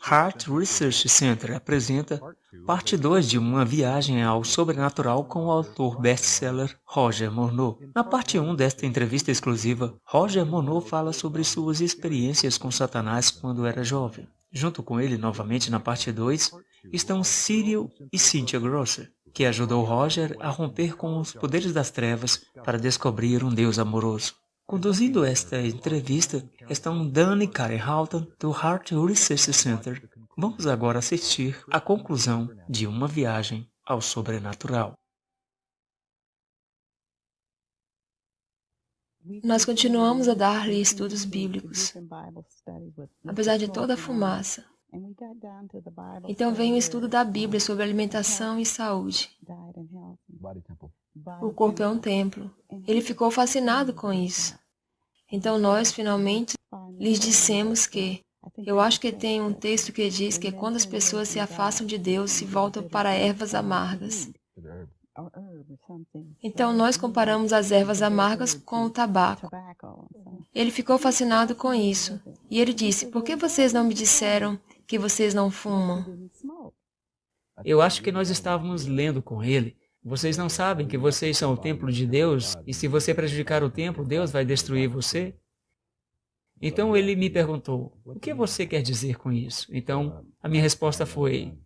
Heart Research Center apresenta parte 2 de uma viagem ao sobrenatural com o autor best-seller Roger Morneau. Na parte 1 desta entrevista exclusiva, Roger Morneau fala sobre suas experiências com Satanás quando era jovem. Junto com ele, novamente na parte 2, estão Cyril e Cynthia Grosser, que ajudou Roger a romper com os poderes das trevas para descobrir um Deus amoroso. Conduzindo esta entrevista estão Dan e Karen Houghton, do Heart Research Center. Vamos agora assistir à conclusão de uma viagem ao sobrenatural. Nós continuamos a dar-lhe estudos bíblicos, apesar de toda a fumaça. Então vem o estudo da Bíblia sobre alimentação e saúde. O corpo é um templo. Ele ficou fascinado com isso. Então nós, finalmente, lhes dissemos que, eu acho que tem um texto que diz que quando as pessoas se afastam de Deus, se voltam para ervas amargas. Então nós comparamos as ervas amargas com o tabaco. Ele ficou fascinado com isso. E ele disse, por que vocês não me disseram que vocês não fumam? Eu acho que nós estávamos lendo com ele. Vocês não sabem que vocês são o templo de Deus e se você prejudicar o templo, Deus vai destruir você? Então ele me perguntou, o que você quer dizer com isso? Então a minha resposta foi,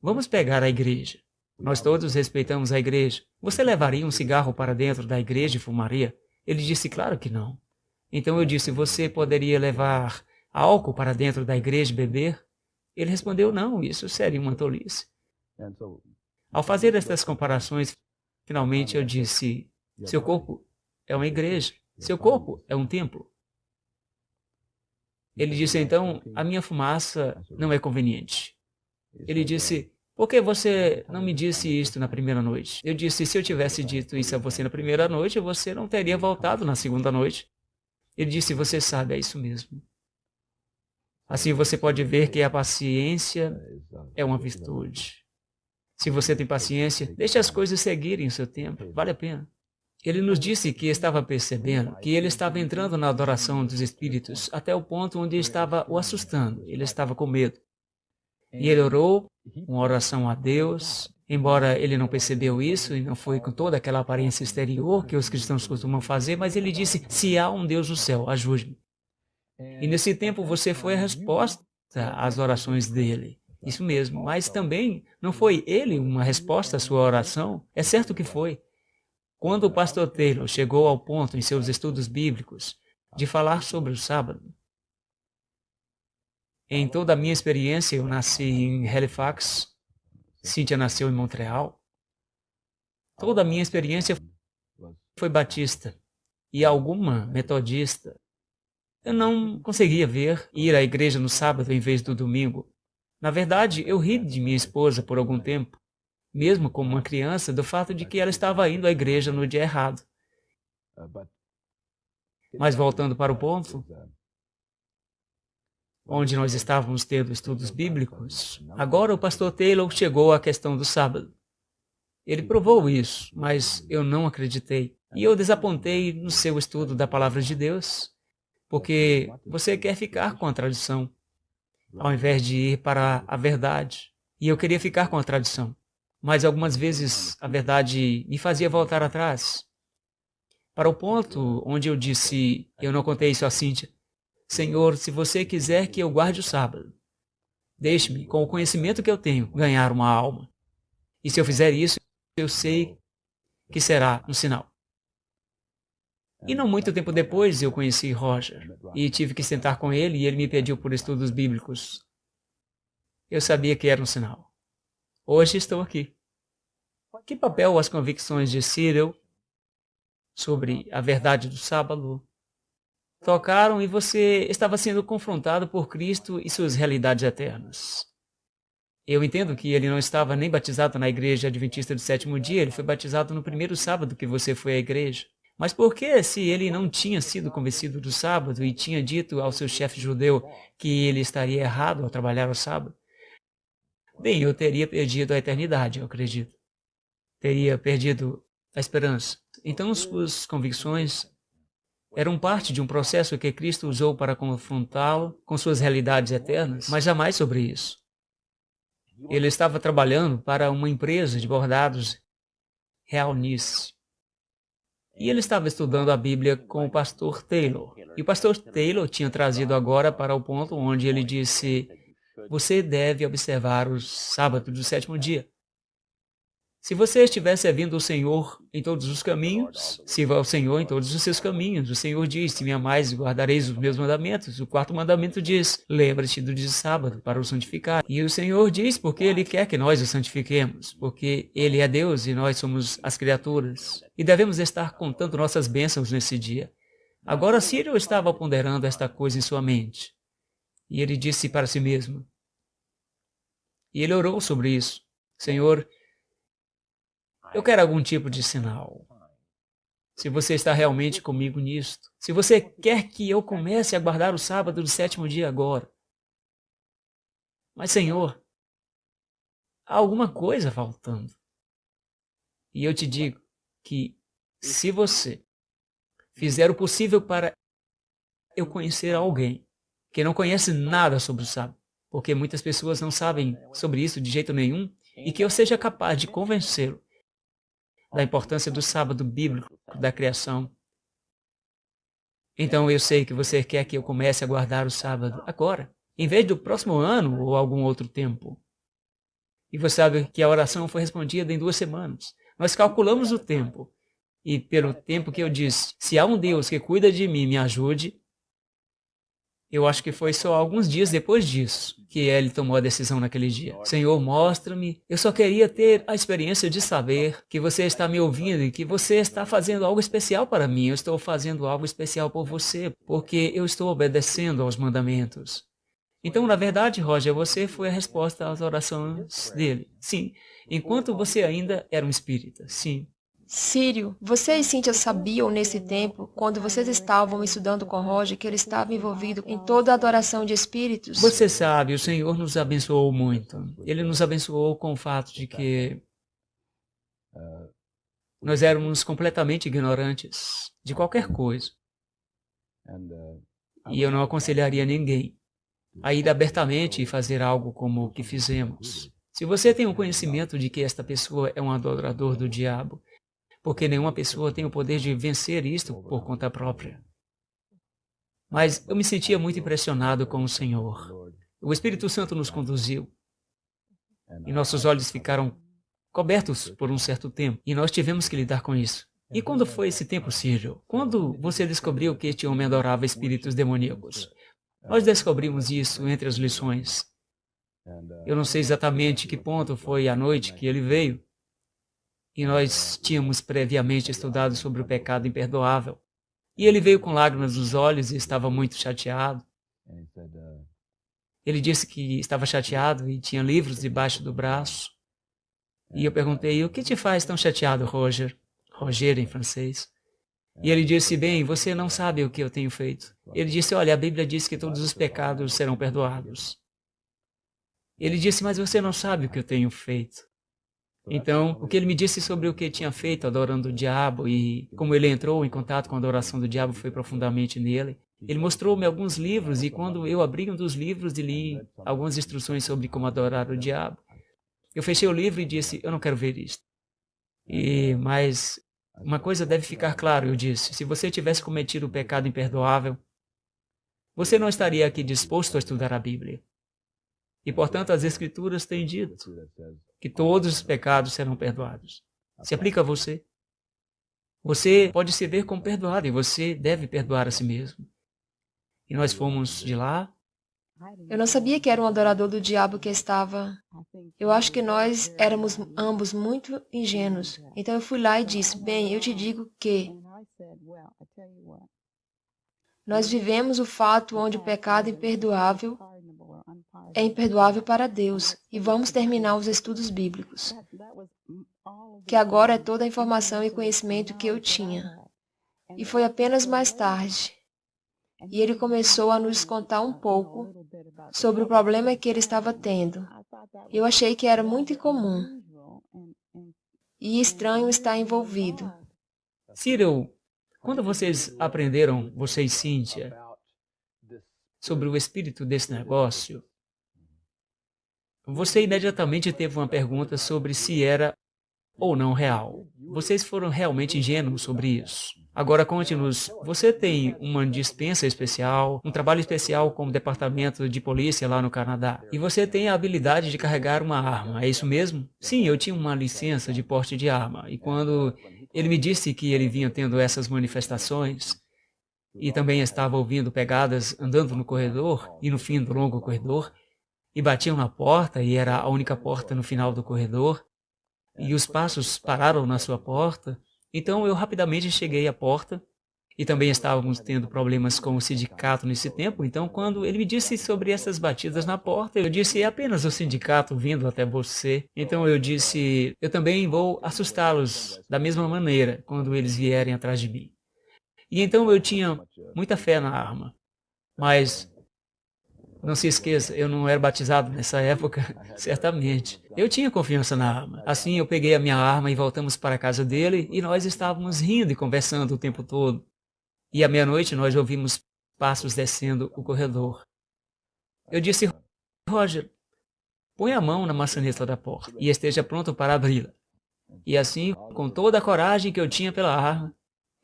vamos pegar a igreja. Nós todos respeitamos a igreja. Você levaria um cigarro para dentro da igreja e fumaria? Ele disse, claro que não. Então eu disse, você poderia levar álcool para dentro da igreja e beber? Ele respondeu, não, isso seria uma tolice. Ao fazer estas comparações, finalmente eu disse, seu corpo é uma igreja, seu corpo é um templo. Ele disse, então, a minha fumaça não é conveniente. Ele disse, por que você não me disse isto na primeira noite? Eu disse, se eu tivesse dito isso a você na primeira noite, você não teria voltado na segunda noite. Ele disse, você sabe, é isso mesmo. Assim você pode ver que a paciência é uma virtude. Se você tem paciência, deixe as coisas seguirem o seu tempo, vale a pena. Ele nos disse que estava percebendo que ele estava entrando na adoração dos espíritos até o ponto onde estava o assustando, ele estava com medo. E ele orou uma oração a Deus, embora ele não percebeu isso e não foi com toda aquela aparência exterior que os cristãos costumam fazer, mas ele disse, se há um Deus no céu, ajude-me. E nesse tempo você foi a resposta às orações dele. Isso mesmo, mas também não foi ele uma resposta à sua oração? É certo que foi. Quando o pastor Taylor chegou ao ponto em seus estudos bíblicos de falar sobre o sábado, em toda a minha experiência, eu nasci em Halifax, Cynthia nasceu em Montreal, toda a minha experiência foi batista e alguma metodista. Eu não conseguia ir à igreja no sábado em vez do domingo. Na verdade, eu ri de minha esposa por algum tempo, mesmo como uma criança, do fato de que ela estava indo à igreja no dia errado. Mas voltando para o ponto, onde nós estávamos tendo estudos bíblicos, agora o pastor Taylor chegou à questão do sábado. Ele provou isso, mas eu não acreditei. E eu desapontei no seu estudo da palavra de Deus, porque você quer ficar com a tradição, ao invés de ir para a verdade. E eu queria ficar com a tradição. Mas algumas vezes a verdade me fazia voltar atrás. Para o ponto onde eu disse, eu não contei isso a Cynthia, Senhor, se você quiser que eu guarde o sábado, deixe-me, com o conhecimento que eu tenho, ganhar uma alma. E se eu fizer isso, eu sei que será um sinal. E não muito tempo depois eu conheci Roger e tive que sentar com ele e ele me pediu por estudos bíblicos. Eu sabia que era um sinal. Hoje estou aqui. Que papel as convicções de Cyril sobre a verdade do sábado tocaram e você estava sendo confrontado por Cristo e suas realidades eternas? Eu entendo que ele não estava nem batizado na igreja adventista do sétimo dia, ele foi batizado no primeiro sábado que você foi à igreja. Mas por que, se ele não tinha sido convencido do sábado e tinha dito ao seu chefe judeu que ele estaria errado ao trabalhar ao sábado? Bem, eu teria perdido a eternidade, eu acredito. Teria perdido a esperança. Então, suas convicções eram parte de um processo que Cristo usou para confrontá-lo com suas realidades eternas, mas jamais sobre isso. Ele estava trabalhando para uma empresa de bordados Real Nice. E ele estava estudando a Bíblia com o pastor Taylor. E o pastor Taylor tinha trazido agora para o ponto onde ele disse: você deve observar o sábado do sétimo dia. Se você estiver servindo o Senhor em todos os caminhos, sirva ao Senhor em todos os seus caminhos. O Senhor diz: se me amais, guardareis os meus mandamentos. O quarto mandamento diz: lembra-te do dia de sábado para o santificar. E o Senhor diz porque Ele quer que nós o santifiquemos, porque Ele é Deus e nós somos as criaturas. E devemos estar contando nossas bênçãos nesse dia. Agora, Círio estava ponderando esta coisa em sua mente. E ele disse para si mesmo. E ele orou sobre isso: Senhor, eu quero algum tipo de sinal. Se você está realmente comigo nisto. Se você quer que eu comece a guardar o sábado do sétimo dia agora. Mas, Senhor, há alguma coisa faltando. E eu te digo que se você fizer o possível para eu conhecer alguém que não conhece nada sobre o sábado, porque muitas pessoas não sabem sobre isso de jeito nenhum, e que eu seja capaz de convencê-lo da importância do sábado bíblico da criação. Então eu sei que você quer que eu comece a guardar o sábado agora, em vez do próximo ano ou algum outro tempo. E você sabe que a oração foi respondida em 2 semanas. Nós calculamos o tempo. E pelo tempo que eu disse, se há um Deus que cuida de mim, me ajude, eu acho que foi só alguns dias depois disso que ele tomou a decisão naquele dia. Senhor, mostra-me. Eu só queria ter a experiência de saber que você está me ouvindo e que você está fazendo algo especial para mim. Eu estou fazendo algo especial por você, porque eu estou obedecendo aos mandamentos. Então, na verdade, Roger, você foi a resposta às orações dele. Sim, enquanto você ainda era um espírita. Sim. Círio, você e Cíntia sabiam nesse tempo, quando vocês estavam estudando com Roger, que ele estava envolvido em toda a adoração de espíritos? Você sabe, o Senhor nos abençoou muito. Ele nos abençoou com o fato de que nós éramos completamente ignorantes de qualquer coisa. E eu não aconselharia ninguém a ir abertamente e fazer algo como o que fizemos. Se você tem um conhecimento de que esta pessoa é um adorador do diabo, porque nenhuma pessoa tem o poder de vencer isto por conta própria. Mas eu me sentia muito impressionado com o Senhor. O Espírito Santo nos conduziu. E nossos olhos ficaram cobertos por um certo tempo. E nós tivemos que lidar com isso. E quando foi esse tempo, Círio? Quando você descobriu que este homem adorava espíritos demoníacos? Nós descobrimos isso entre as lições. Eu não sei exatamente que ponto foi a noite que ele veio. E nós tínhamos previamente estudado sobre o pecado imperdoável. E ele veio com lágrimas nos olhos e estava muito chateado. Ele disse que estava chateado e tinha livros debaixo do braço. E eu perguntei: o que te faz tão chateado, Roger? Roger em francês. E ele disse: bem, você não sabe o que eu tenho feito. Ele disse: olha, a Bíblia diz que todos os pecados serão perdoados. Ele disse: mas você não sabe o que eu tenho feito. Então, o que ele me disse sobre o que tinha feito adorando o diabo e como ele entrou em contato com a adoração do diabo foi profundamente nele. Ele mostrou-me alguns livros e quando eu abri um dos livros e li algumas instruções sobre como adorar o diabo, eu fechei o livro e disse: eu não quero ver isto. Mas uma coisa deve ficar clara, eu disse: se você tivesse cometido o pecado imperdoável, você não estaria aqui disposto a estudar a Bíblia. E, portanto, as Escrituras têm dito que todos os pecados serão perdoados. Se aplica a você. Você pode se ver como perdoado e você deve perdoar a si mesmo. E nós fomos de lá. Eu não sabia que era um adorador do diabo que estava. Eu acho que nós éramos ambos muito ingênuos. Então eu fui lá e disse: bem, eu te digo que nós vivemos o fato onde o pecado imperdoável é imperdoável para Deus e vamos terminar os estudos bíblicos, que agora é toda a informação e conhecimento que eu tinha. E foi apenas mais tarde. E ele começou a nos contar um pouco sobre o problema que ele estava tendo. Eu achei que era muito incomum e estranho estar envolvido. Cyril, Quando vocês aprenderam, você e Cynthia, sobre o espírito desse negócio, você imediatamente teve uma pergunta sobre se era ou não real. Vocês foram realmente ingênuos sobre isso. Agora conte-nos, você tem uma dispensa especial, um trabalho especial como departamento de polícia lá no Canadá, e você tem a habilidade de carregar uma arma, é isso mesmo? Sim, eu tinha uma licença de porte de arma, e quando ele me disse que ele vinha tendo essas manifestações, e também estava ouvindo pegadas andando no corredor, e no fim do longo corredor, e batiam na porta, e era a única porta no final do corredor, e os passos pararam na sua porta. Então eu rapidamente cheguei à porta e também estávamos tendo problemas com o sindicato nesse tempo. Então quando ele me disse sobre essas batidas na porta, eu disse, é apenas o sindicato vindo até você. Então eu disse, eu também vou assustá-los da mesma maneira quando eles vierem atrás de mim. E então eu tinha muita fé na arma, mas não se esqueça, eu não era batizado nessa época, certamente. Eu tinha confiança na arma. Assim eu peguei a minha arma e voltamos para a casa dele e nós estávamos rindo e conversando o tempo todo. E à meia-noite nós ouvimos passos descendo o corredor. Eu disse, Roger, põe a mão na maçaneta da porta e esteja pronto para abri-la. E assim, com toda a coragem que eu tinha pela arma,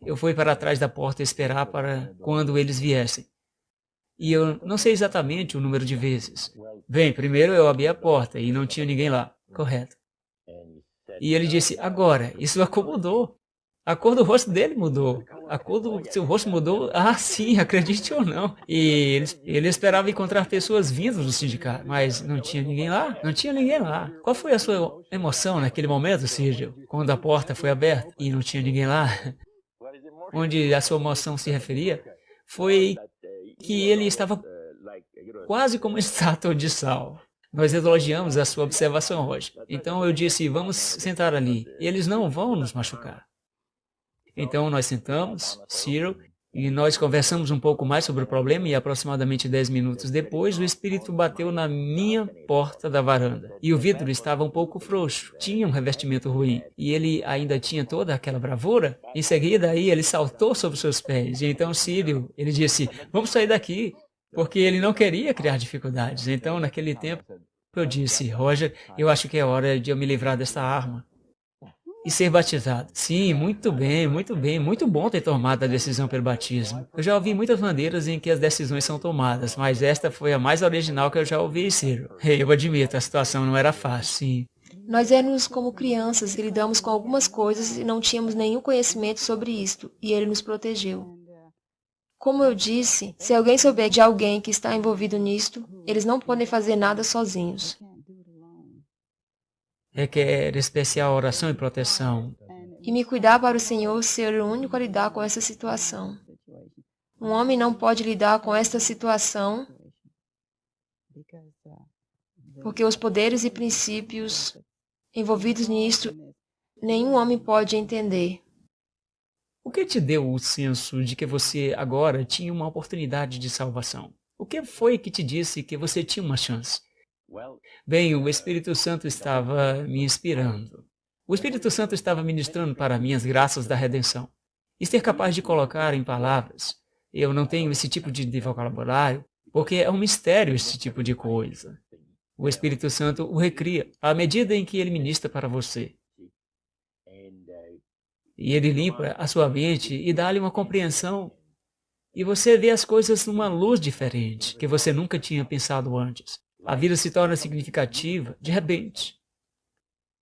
eu fui para trás da porta esperar para quando eles viessem. E eu não sei exatamente o número de vezes. Bem, primeiro eu abri a porta e não tinha ninguém lá. Correto. E ele disse, agora, isso acomodou. A cor do rosto dele mudou. A cor do seu rosto mudou. Ah, sim, acredite ou não. E ele esperava encontrar pessoas vindas do sindicato, mas não tinha ninguém lá. Não tinha ninguém lá. Qual foi a sua emoção naquele momento, Cyril? Quando a porta foi aberta e não tinha ninguém lá? Onde a sua emoção se referia foi que ele estava quase como uma estátua de sal. Nós elogiamos a sua observação hoje. Então eu disse, vamos sentar ali. Eles não vão nos machucar. Então nós sentamos, Cyril, e nós conversamos um pouco mais sobre o problema e aproximadamente 10 minutos depois, o espírito bateu na minha porta da varanda. E o vidro estava um pouco frouxo, tinha um revestimento ruim. E ele ainda tinha toda aquela bravura. Em seguida, aí, ele saltou sobre seus pés. E então Cyril, ele disse, vamos sair daqui, porque ele não queria criar dificuldades. Então, naquele tempo, eu disse, Roger, eu acho que é hora de eu me livrar dessa arma e ser batizado. Sim, muito bem, muito bom ter tomado a decisão pelo batismo. Eu já ouvi muitas maneiras em que as decisões são tomadas, mas esta foi a mais original que eu já ouvi, Cyril. Eu admito, a situação não era fácil, sim. Nós éramos como crianças que lidamos com algumas coisas e não tínhamos nenhum conhecimento sobre isto, e ele nos protegeu. Como eu disse, se alguém souber de alguém que está envolvido nisto, eles não podem fazer nada sozinhos. Requer especial oração e proteção. E me cuidar para o Senhor ser o único a lidar com essa situação. Um homem não pode lidar com esta situação porque os poderes e princípios envolvidos nisto, nenhum homem pode entender. O que te deu o senso de que você agora tinha uma oportunidade de salvação? O que foi que te disse que você tinha uma chance? Bem, o Espírito Santo estava me inspirando. O Espírito Santo estava ministrando para mim as graças da redenção. E ser capaz de colocar em palavras. Eu não tenho esse tipo de vocabulário, porque é um mistério esse tipo de coisa. O Espírito Santo o recria à medida em que ele ministra para você. E ele limpa a sua mente e dá-lhe uma compreensão. E você vê as coisas numa luz diferente, que você nunca tinha pensado antes. A vida se torna significativa, de repente.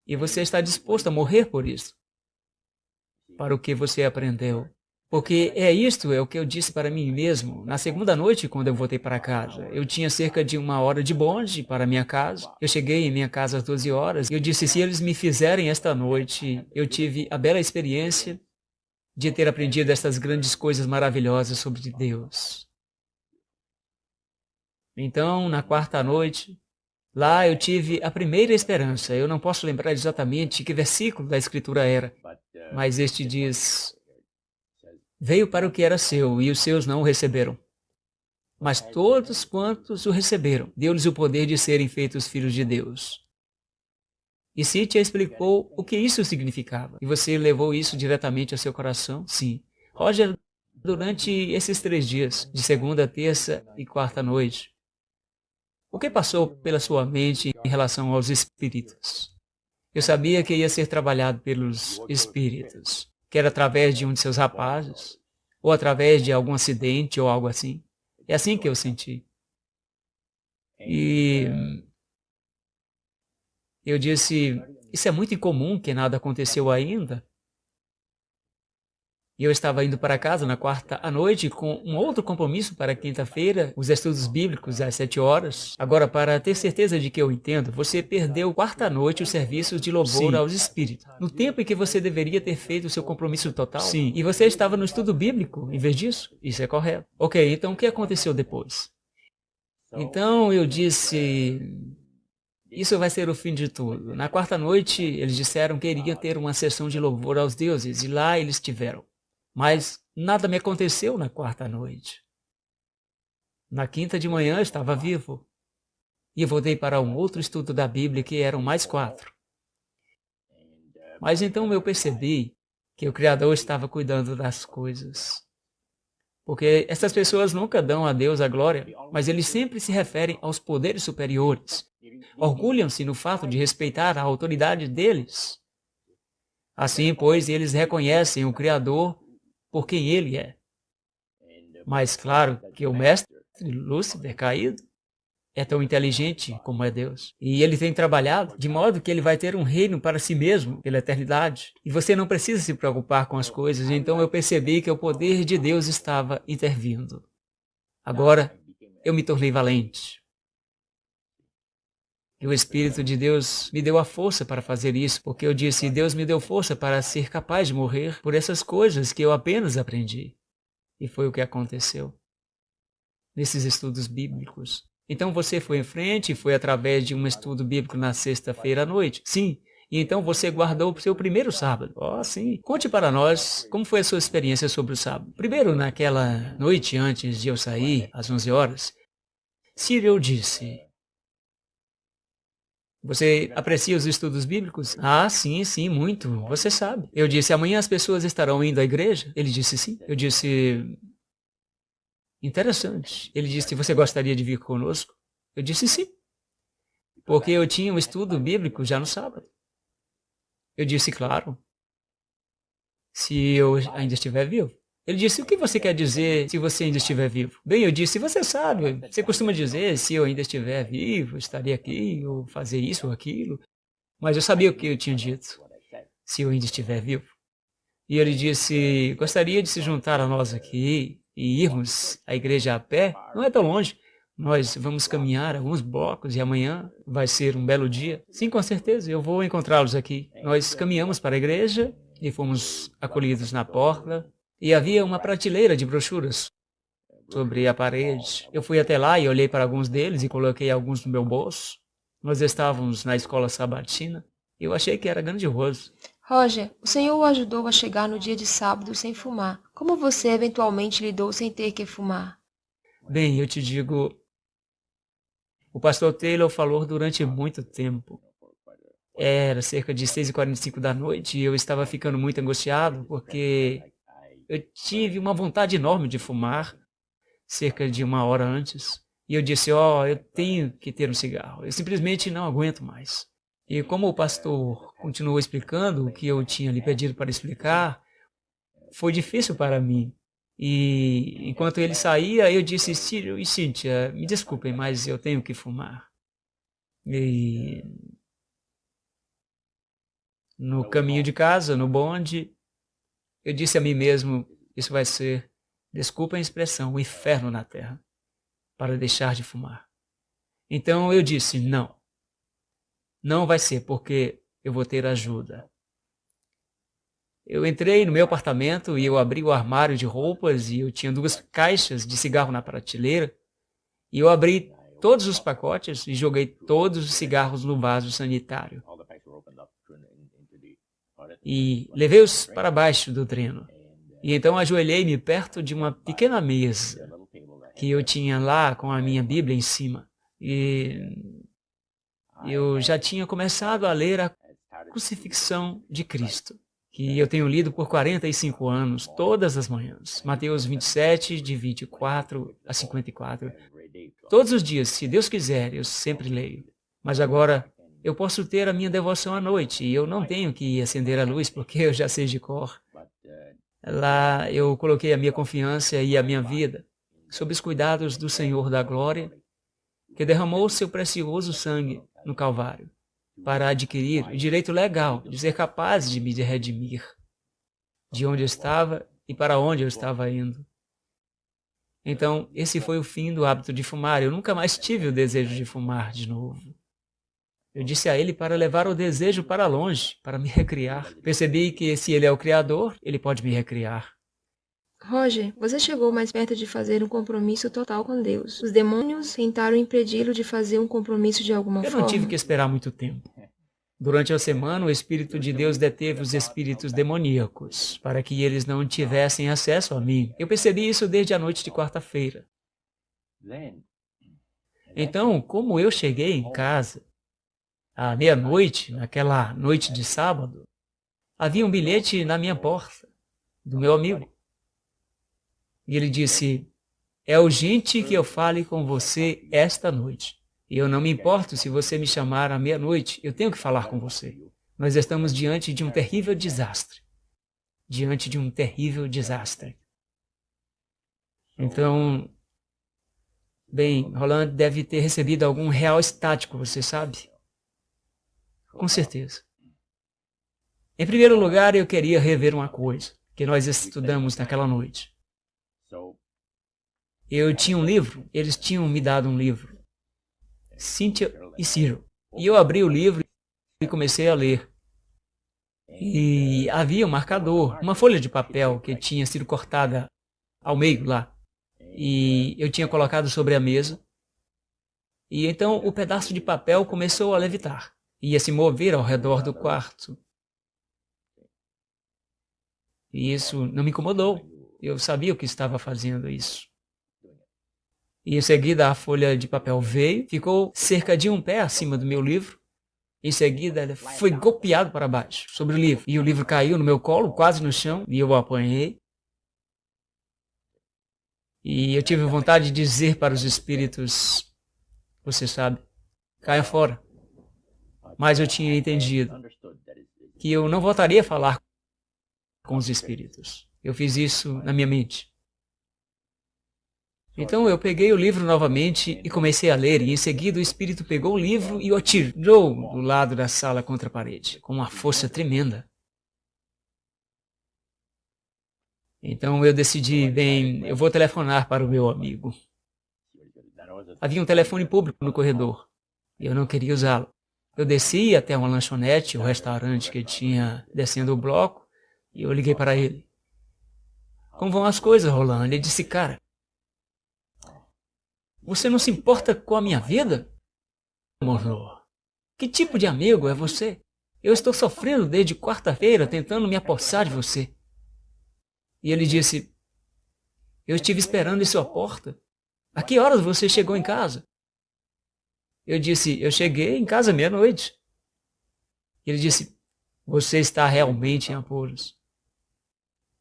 E você está disposto a morrer por isso. Para o que você aprendeu. Porque é o que eu disse para mim mesmo. Na segunda noite, quando eu voltei para casa, eu tinha cerca de 1 hora de bonde para minha casa. Eu cheguei em minha casa às 12 horas. Eu disse, se eles me fizerem esta noite, eu tive a bela experiência de ter aprendido estas grandes coisas maravilhosas sobre Deus. Então, na quarta noite, lá eu tive a primeira esperança. Eu não posso lembrar exatamente que versículo da Escritura era, mas este diz, veio para o que era seu, e os seus não o receberam. Mas todos quantos o receberam, deu-lhes o poder de serem feitos filhos de Deus. E Cynthia explicou o que isso significava. E você levou isso diretamente ao seu coração? Sim. Roger, durante esses 3 dias, de segunda, terça e quarta noite, o que passou pela sua mente em relação aos espíritos? Eu sabia que ia ser trabalhado pelos espíritos, que era através de um de seus rapazes, ou através de algum acidente ou algo assim. É assim que eu senti. E eu disse, isso é muito incomum, que nada aconteceu ainda. E eu estava indo para casa na quarta à noite com um outro compromisso para quinta-feira, os estudos bíblicos às 7 horas. Agora, para ter certeza de que eu entendo, você perdeu quarta à noite os serviços de louvor aos espíritos, no tempo em que você deveria ter feito o seu compromisso total. Sim. E você estava no estudo bíblico em vez disso? Isso é correto. Ok, então o que aconteceu depois? Então eu disse, isso vai ser o fim de tudo. Na quarta noite, eles disseram que iriam ter uma sessão de louvor aos deuses, e lá eles tiveram. Mas nada me aconteceu na quarta noite. Na quinta de manhã eu estava vivo. E eu voltei para um outro estudo da Bíblia, que eram mais 4. Mas então eu percebi que o Criador estava cuidando das coisas. Porque essas pessoas nunca dão a Deus a glória, mas eles sempre se referem aos poderes superiores. Orgulham-se no fato de respeitar a autoridade deles. Assim, pois, eles reconhecem o Criador por quem ele é. Mas claro que o mestre Lúcifer caído é tão inteligente como é Deus. E ele tem trabalhado de modo que ele vai ter um reino para si mesmo pela eternidade. E você não precisa se preocupar com as coisas. Então eu percebi que o poder de Deus estava intervindo. Agora eu me tornei valente. E o Espírito de Deus me deu a força para fazer isso, porque eu disse, Deus me deu força para ser capaz de morrer por essas coisas que eu apenas aprendi. E foi o que aconteceu nesses estudos bíblicos. Então você foi em frente e foi através de um estudo bíblico na sexta-feira à noite. Sim. E então você guardou o seu primeiro sábado. Oh, sim. Conte para nós como foi a sua experiência sobre o sábado. Primeiro, naquela noite antes de eu sair, às 11 horas, Cyril disse, você aprecia os estudos bíblicos? Ah, sim, sim, muito. Você sabe. Eu disse, amanhã as pessoas estarão indo à igreja? Ele disse, sim. Eu disse, interessante. Ele disse, você gostaria de vir conosco? Eu disse, sim. Porque eu tinha um estudo bíblico já no sábado. Eu disse, claro. Se eu ainda estiver vivo. Ele disse, o que você quer dizer se você ainda estiver vivo? Bem, eu disse, você sabe, você costuma dizer, se eu ainda estiver vivo, estaria aqui, ou fazer isso ou aquilo. Mas eu sabia o que eu tinha dito, se eu ainda estiver vivo. E ele disse, gostaria de se juntar a nós aqui e irmos à igreja a pé? Não é tão longe. Nós vamos caminhar alguns blocos e amanhã vai ser um belo dia. Sim, com certeza, eu vou encontrá-los aqui. Nós caminhamos para a igreja e fomos acolhidos na porta. E havia uma prateleira de brochuras sobre a parede. Eu fui até lá e olhei para alguns deles e coloquei alguns no meu bolso. Nós estávamos na escola sabatina. Eu achei que era grandioso. Roger, o Senhor o ajudou a chegar no dia de sábado sem fumar. Como você eventualmente lidou sem ter que fumar? Bem, eu te digo, o pastor Taylor falou durante muito tempo. Era cerca de 6h45 da noite e eu estava ficando muito angustiado porque eu tive uma vontade enorme de fumar, cerca de 1 hora antes. E eu disse, eu tenho que ter um cigarro. Eu simplesmente não aguento mais. E como o pastor continuou explicando o que eu tinha lhe pedido para explicar, foi difícil para mim. E enquanto ele saía, eu disse, Cyril e Cynthia, me desculpem, mas eu tenho que fumar. E no caminho de casa, no bonde, eu disse a mim mesmo, isso vai ser, desculpa a expressão, um inferno na terra, para deixar de fumar. Então eu disse, não. Não vai ser, porque eu vou ter ajuda. Eu entrei no meu apartamento e eu abri o armário de roupas e eu tinha 2 caixas de cigarro na prateleira. E eu abri todos os pacotes e joguei todos os cigarros no vaso sanitário. E levei-os para baixo do dreno. E então ajoelhei-me perto de uma pequena mesa que eu tinha lá com a minha Bíblia em cima. E eu já tinha começado a ler a crucifixão de Cristo. que eu tenho lido por 45 anos, todas as manhãs. Mateus 27, de 24 a 54. Todos os dias, se Deus quiser, eu sempre leio. Mas agora eu posso ter a minha devoção à noite e eu não tenho que acender a luz porque eu já sei de cor. Lá eu coloquei a minha confiança e a minha vida sob os cuidados do Senhor da Glória, que derramou seu precioso sangue no Calvário para adquirir o direito legal de ser capaz de me redimir de onde eu estava e para onde eu estava indo. Então, esse foi o fim do hábito de fumar. Eu nunca mais tive o desejo de fumar de novo. Eu disse a ele para levar o desejo para longe, para me recriar. Percebi que se ele é o Criador, ele pode me recriar. Roger, você chegou mais perto de fazer um compromisso total com Deus. Os demônios tentaram impedi-lo de fazer um compromisso de alguma forma. Eu não tive que esperar muito tempo. Durante a semana, o Espírito de Deus deteve os espíritos demoníacos, para que eles não tivessem acesso a mim. Eu percebi isso desde a noite de quarta-feira. Então, como eu cheguei em casa, à meia-noite, naquela noite de sábado, havia um bilhete na minha porta, do meu amigo. E ele disse: é urgente que eu fale com você esta noite. E eu não me importo se você me chamar à meia-noite, eu tenho que falar com você. Nós estamos diante de um terrível desastre. Diante de um terrível desastre. Então, bem, Roland deve ter recebido algum real estático, você sabe? Com certeza. Em primeiro lugar, eu queria rever uma coisa que nós estudamos naquela noite. Eu tinha um livro, eles tinham me dado um livro, Cynthia e Cyril. E eu abri o livro e comecei a ler. E havia um marcador, uma folha de papel que tinha sido cortada ao meio lá. E eu tinha colocado sobre a mesa. E então o pedaço de papel começou a levitar. Ia se mover ao redor do quarto. E isso não me incomodou. Eu sabia o que estava fazendo isso. E em seguida a folha de papel veio, ficou cerca de um pé acima do meu livro. Em seguida ele foi golpeado para baixo, sobre o livro. E o livro caiu no meu colo, quase no chão, e eu o apanhei. E eu tive vontade de dizer para os espíritos, você sabe, caia fora. Mas eu tinha entendido que eu não voltaria a falar com os espíritos. Eu fiz isso na minha mente. Então eu peguei o livro novamente e comecei a ler, e em seguida o espírito pegou o livro e o atirou do lado da sala contra a parede, com uma força tremenda. Então eu decidi, bem, eu vou telefonar para o meu amigo. Havia um telefone público no corredor, e eu não queria usá-lo. Eu desci até uma lanchonete, o restaurante que tinha descendo o bloco, e eu liguei para ele. Como vão as coisas, Roland? Ele disse, cara, você não se importa com a minha vida? Murmurou. Que tipo de amigo é você? Eu estou sofrendo desde quarta-feira tentando me apossar de você. E ele disse, eu estive esperando em sua porta. A que horas você chegou em casa? Eu disse, eu cheguei em casa meia-noite. Ele disse, você está realmente em apuros.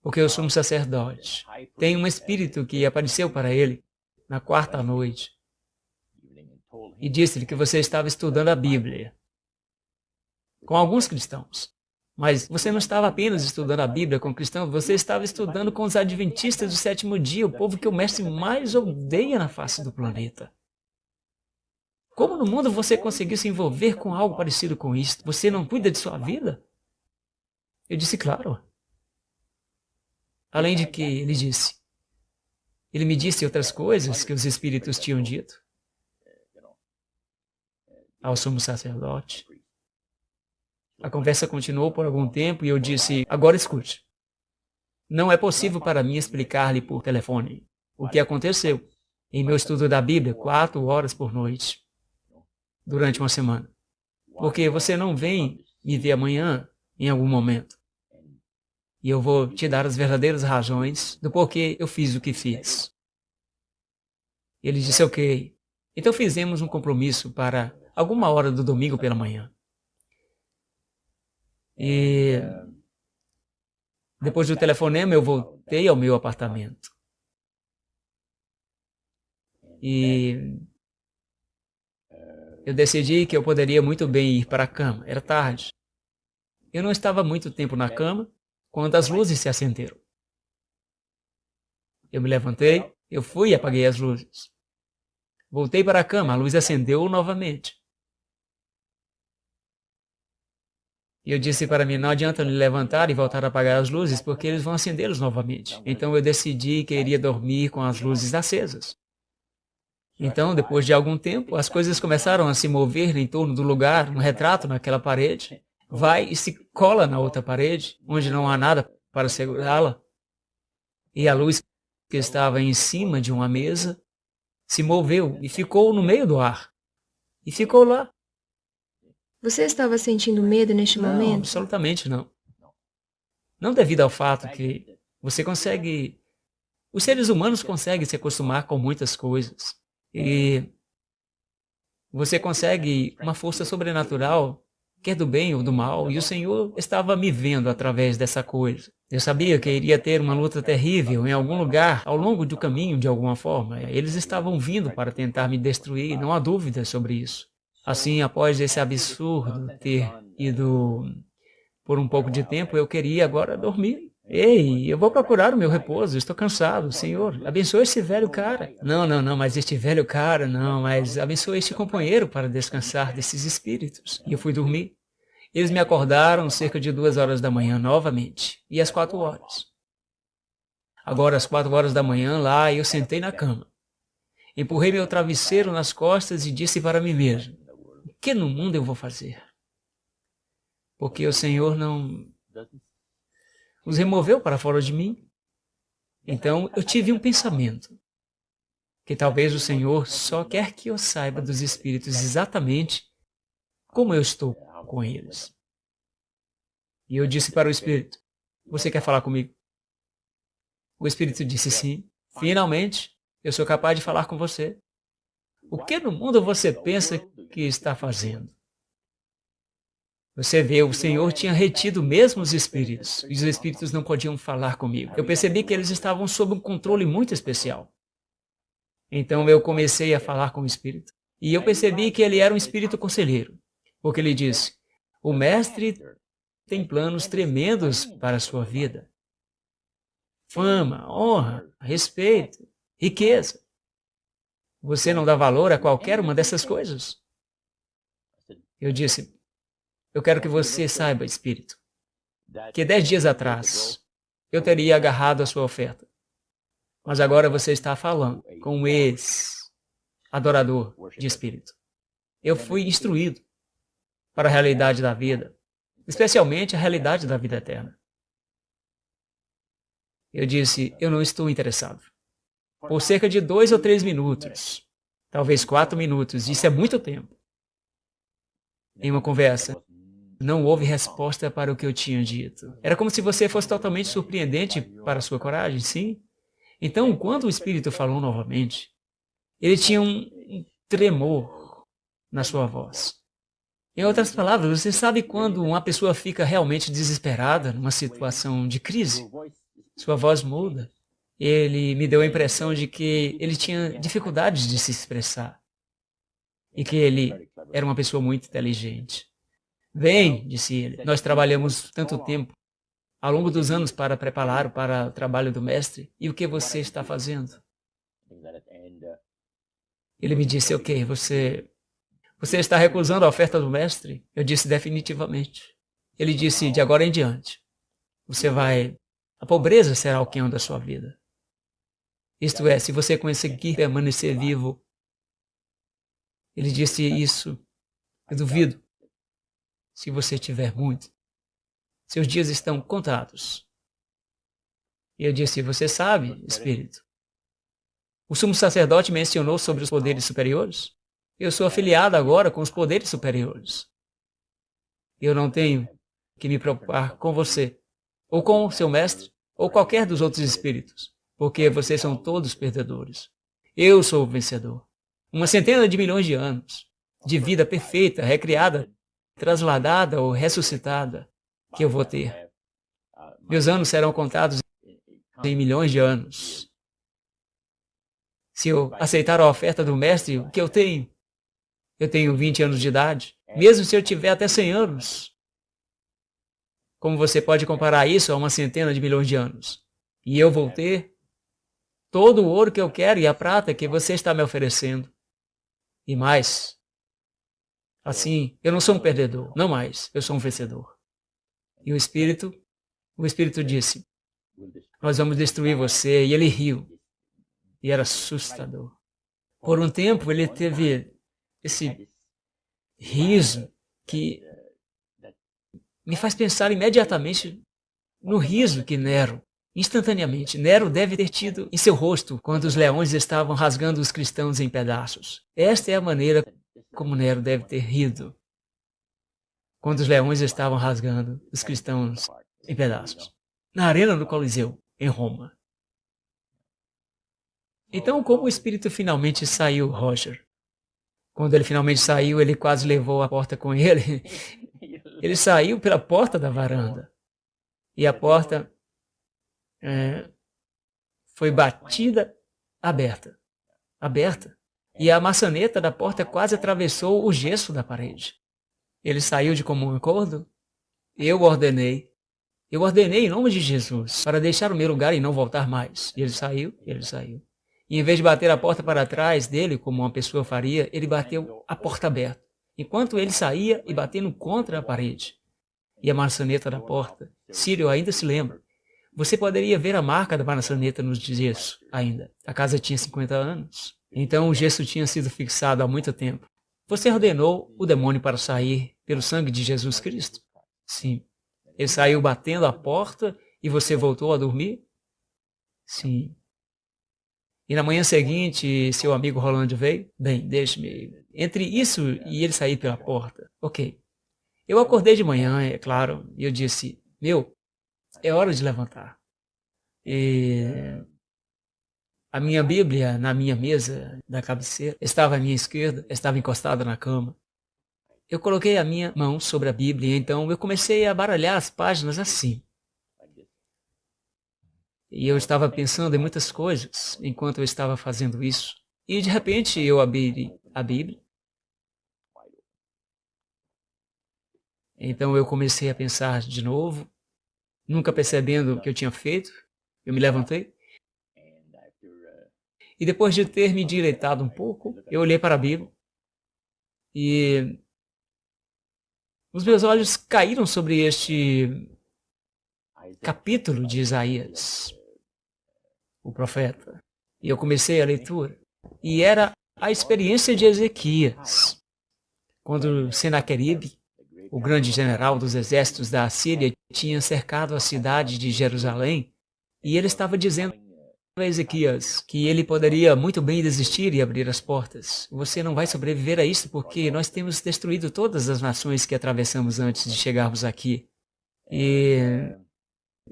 Porque eu sou um sacerdote. Tem um espírito que apareceu para ele na quarta noite e disse-lhe que você estava estudando a Bíblia com alguns cristãos. Mas você não estava apenas estudando a Bíblia com cristãos, você estava estudando com os adventistas do sétimo dia, o povo que o mestre mais odeia na face do planeta. Como no mundo você conseguiu se envolver com algo parecido com isso? Você não cuida de sua vida? Eu disse, claro. Além de que ele me disse outras coisas que os espíritos tinham dito ao sumo sacerdote. A conversa continuou por algum tempo e eu disse, agora escute. Não é possível para mim explicar-lhe por telefone o que aconteceu em meu estudo da Bíblia 4 horas por noite, durante uma semana. Porque você não vem me ver amanhã, em algum momento. E eu vou te dar as verdadeiras razões do porquê eu fiz o que fiz. Ele disse, ok. Então fizemos um compromisso para alguma hora do domingo pela manhã. E Depois do telefonema, eu voltei ao meu apartamento. E eu decidi que eu poderia muito bem ir para a cama. Era tarde. Eu não estava muito tempo na cama quando as luzes se acenderam. Eu me levantei, eu fui e apaguei as luzes. Voltei para a cama, a luz acendeu novamente. E eu disse para mim, não adianta me levantar e voltar a apagar as luzes, porque eles vão acendê-los novamente. Então eu decidi que iria dormir com as luzes acesas. Então, depois de algum tempo, as coisas começaram a se mover em torno do lugar, um retrato naquela parede, vai e se cola na outra parede, onde não há nada para segurá-la. E a luz que estava em cima de uma mesa se moveu e ficou no meio do ar. E ficou lá. Você estava sentindo medo neste Não, momento? absolutamente não. Não devido ao fato que você consegue... Os seres humanos conseguem se acostumar com muitas coisas. E você consegue uma força sobrenatural, quer do bem ou do mal, e o Senhor estava me vendo através dessa coisa. Eu sabia que iria ter uma luta terrível em algum lugar, ao longo do caminho, de alguma forma. Eles estavam vindo para tentar me destruir, não há dúvida sobre isso. Assim, após esse absurdo ter ido por um pouco de tempo, eu queria agora dormir. Ei, eu vou procurar o meu repouso, estou cansado. Senhor, abençoe esse velho cara. Não, mas este velho cara, não, mas abençoe este companheiro para descansar desses espíritos. E eu fui dormir. Eles me acordaram cerca de 2 horas da manhã novamente, e às 4 horas. Agora, às 4 horas da manhã, lá, eu sentei na cama. Empurrei meu travesseiro nas costas e disse para mim mesmo, o que no mundo eu vou fazer? Porque o Senhor não os removeu para fora de mim. Então eu tive um pensamento, que talvez o Senhor só quer que eu saiba dos espíritos exatamente como eu estou com eles. E eu disse para o espírito, você quer falar comigo? O espírito disse sim. Finalmente, eu sou capaz de falar com você. O que no mundo você pensa que está fazendo? Você vê, o Senhor tinha retido mesmo os espíritos, e os espíritos não podiam falar comigo. Eu percebi que eles estavam sob um controle muito especial. Então eu comecei a falar com o espírito, e eu percebi que ele era um espírito conselheiro, porque ele disse, o mestre tem planos tremendos para a sua vida. Fama, honra, respeito, riqueza. Você não dá valor a qualquer uma dessas coisas? Eu disse, eu quero que você saiba, espírito, que 10 dias atrás eu teria agarrado a sua oferta. Mas agora você está falando com um ex-adorador de espírito. Eu fui instruído para a realidade da vida, especialmente a realidade da vida eterna. Eu disse, eu não estou interessado. Por cerca de 2 ou 3 minutos, talvez 4 minutos, isso é muito tempo. Em uma conversa, não houve resposta para o que eu tinha dito. Era como se você fosse totalmente surpreendente para a sua coragem, sim? Então, quando o espírito falou novamente, ele tinha um tremor na sua voz. Em outras palavras, você sabe quando uma pessoa fica realmente desesperada numa situação de crise? Sua voz muda. Ele me deu a impressão de que ele tinha dificuldades de se expressar. E que ele era uma pessoa muito inteligente. Bem, disse ele, nós trabalhamos tanto tempo, ao longo dos anos, para preparar para o trabalho do mestre, e o que você está fazendo? Ele me disse, ok, você está recusando a oferta do mestre? Eu disse, definitivamente. Ele disse, de agora em diante, a pobreza será o quem da sua vida. Isto é, se você conseguir permanecer vivo. Ele disse isso, eu duvido. Se você tiver muito, seus dias estão contados. E eu disse, você sabe, espírito, o sumo sacerdote mencionou sobre os poderes superiores? Eu sou afiliado agora com os poderes superiores. Eu não tenho que me preocupar com você, ou com o seu mestre, ou qualquer dos outros espíritos, porque vocês são todos perdedores. Eu sou o vencedor. 100 de milhões de anos, de vida perfeita, recriada, trasladada ou ressuscitada, que eu vou ter. Meus anos serão contados em milhões de anos. Se eu aceitar a oferta do mestre, o que eu tenho? Eu tenho 20 anos de idade. Mesmo se eu tiver até 100 anos. Como você pode comparar isso a uma centena de milhões de anos? E eu vou ter todo o ouro que eu quero e a prata que você está me oferecendo. E mais. Assim, eu não sou um perdedor. Não mais. Eu sou um vencedor. E o Espírito disse, nós vamos destruir você. E ele riu. E era assustador. Por um tempo, ele teve esse riso que me faz pensar imediatamente no riso que Nero, instantaneamente, Nero deve ter tido em seu rosto quando os leões estavam rasgando os cristãos em pedaços. Esta é a maneira como Nero deve ter rido quando os leões estavam rasgando os cristãos em pedaços. Na arena do Coliseu, em Roma. Então, como o Espírito finalmente saiu, Roger? Quando ele finalmente saiu, ele quase levou a porta com ele. Ele saiu pela porta da varanda. E a porta foi batida, aberta. E a maçaneta da porta quase atravessou o gesso da parede. Ele saiu de comum acordo. Eu ordenei em nome de Jesus, para deixar o meu lugar e não voltar mais. E ele saiu. E em vez de bater a porta para trás dele, como uma pessoa faria, ele bateu a porta aberta. Enquanto ele saía e batendo contra a parede. E a maçaneta da porta, Círio ainda se lembra. Você poderia ver a marca da maçaneta no gesso ainda. A casa tinha 50 anos. Então o gesso tinha sido fixado há muito tempo. Você ordenou o demônio para sair pelo sangue de Jesus Cristo? Sim. Ele saiu batendo a porta e você voltou a dormir? Sim. E na manhã seguinte, seu amigo Rolando veio? Bem, deixe-me. Entre isso e ele sair pela porta. Ok. Eu acordei de manhã, é claro, e eu disse, é hora de levantar. E a minha Bíblia na minha mesa da cabeceira estava à minha esquerda, estava encostada na cama. Eu coloquei a minha mão sobre a Bíblia, então eu comecei a baralhar as páginas assim. E eu estava pensando em muitas coisas enquanto eu estava fazendo isso. E de repente eu abri a Bíblia. Então eu comecei a pensar de novo, nunca percebendo o que eu tinha feito. Eu me levantei. E depois de ter me direitado um pouco, eu olhei para a Bíblia. E os meus olhos caíram sobre este capítulo de Isaías, o profeta. E eu comecei a leitura. E era a experiência de Ezequias, quando Senaqueribe, o grande general dos exércitos da Assíria, tinha cercado a cidade de Jerusalém, e ele estava dizendo a Ezequias que ele poderia muito bem desistir e abrir as portas. Você não vai sobreviver a isso porque nós temos destruído todas as nações que atravessamos antes de chegarmos aqui. E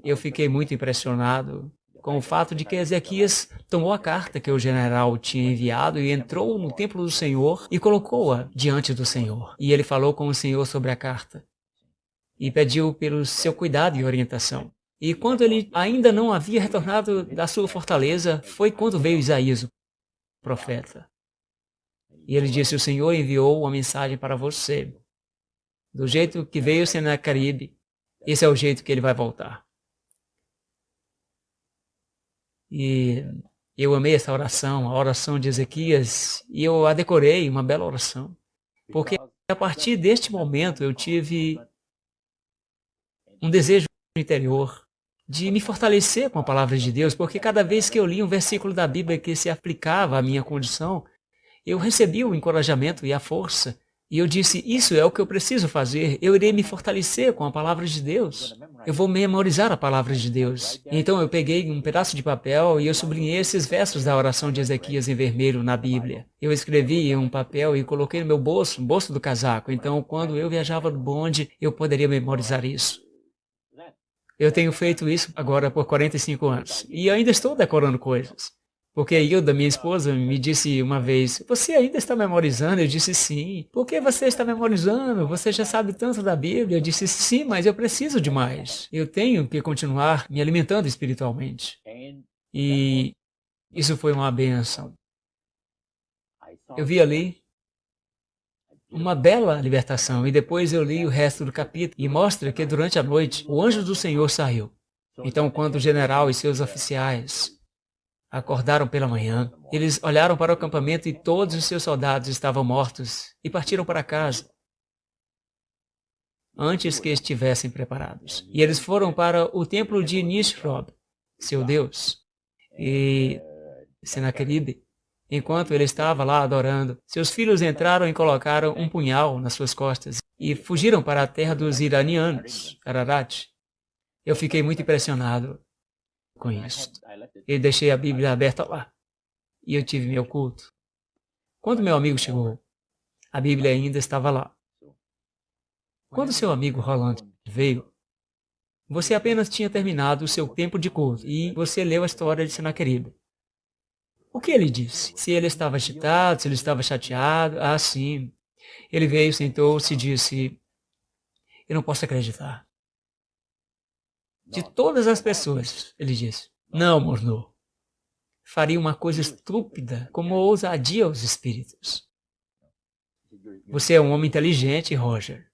eu fiquei muito impressionado com o fato de que Ezequias tomou a carta que o general tinha enviado e entrou no templo do Senhor e colocou-a diante do Senhor. E ele falou com o Senhor sobre a carta e pediu pelo seu cuidado e orientação. E quando ele ainda não havia retornado da sua fortaleza, foi quando veio Isaías, o profeta. E ele disse, o Senhor enviou uma mensagem para você. Do jeito que veio Senaqueribe, esse é o jeito que ele vai voltar. E eu amei essa oração, a oração de Ezequias, e eu a decorei, uma bela oração. Porque a partir deste momento eu tive um desejo interior de me fortalecer com a palavra de Deus, porque cada vez que eu li um versículo da Bíblia que se aplicava à minha condição, eu recebi o encorajamento e a força. E eu disse, isso é o que eu preciso fazer, eu irei me fortalecer com a palavra de Deus. Eu vou memorizar a palavra de Deus. Então eu peguei um pedaço de papel e eu sublinhei esses versos da oração de Ezequias em vermelho na Bíblia. Eu escrevi em um papel e coloquei no meu bolso, no bolso do casaco. Então quando eu viajava no bonde, eu poderia memorizar isso. Eu tenho feito isso agora por 45 anos. E ainda estou decorando coisas. Porque a Hilda, minha esposa, me disse uma vez, você ainda está memorizando? Eu disse sim. Por que você está memorizando? Você já sabe tanto da Bíblia? Eu disse sim, mas eu preciso de mais. Eu tenho que continuar me alimentando espiritualmente. E isso foi uma bênção. Eu vi ali uma bela libertação e depois eu li o resto do capítulo e mostra que durante a noite o anjo do Senhor saiu. Então, quando o general e seus oficiais acordaram pela manhã, eles olharam para o acampamento e todos os seus soldados estavam mortos e partiram para casa antes que estivessem preparados. E eles foram para o templo de Nisroch, seu deus, e Senaqueribe. Enquanto ele estava lá adorando, seus filhos entraram e colocaram um punhal nas suas costas e fugiram para a terra dos iranianos, Ararat. Eu fiquei muito impressionado com isso. E deixei a Bíblia aberta lá. E eu tive meu culto. Quando meu amigo chegou, a Bíblia ainda estava lá. Quando seu amigo Roland veio, você apenas tinha terminado o seu tempo de culto e você leu a história de Senaqueribe. O que ele disse? Se ele estava agitado, se ele estava chateado? Ah, sim. Ele veio, sentou-se e disse, eu não posso acreditar. De todas as pessoas, ele disse, não, Morneau. Faria uma coisa estúpida como ousadia aos espíritos. Você é um homem inteligente, Roger.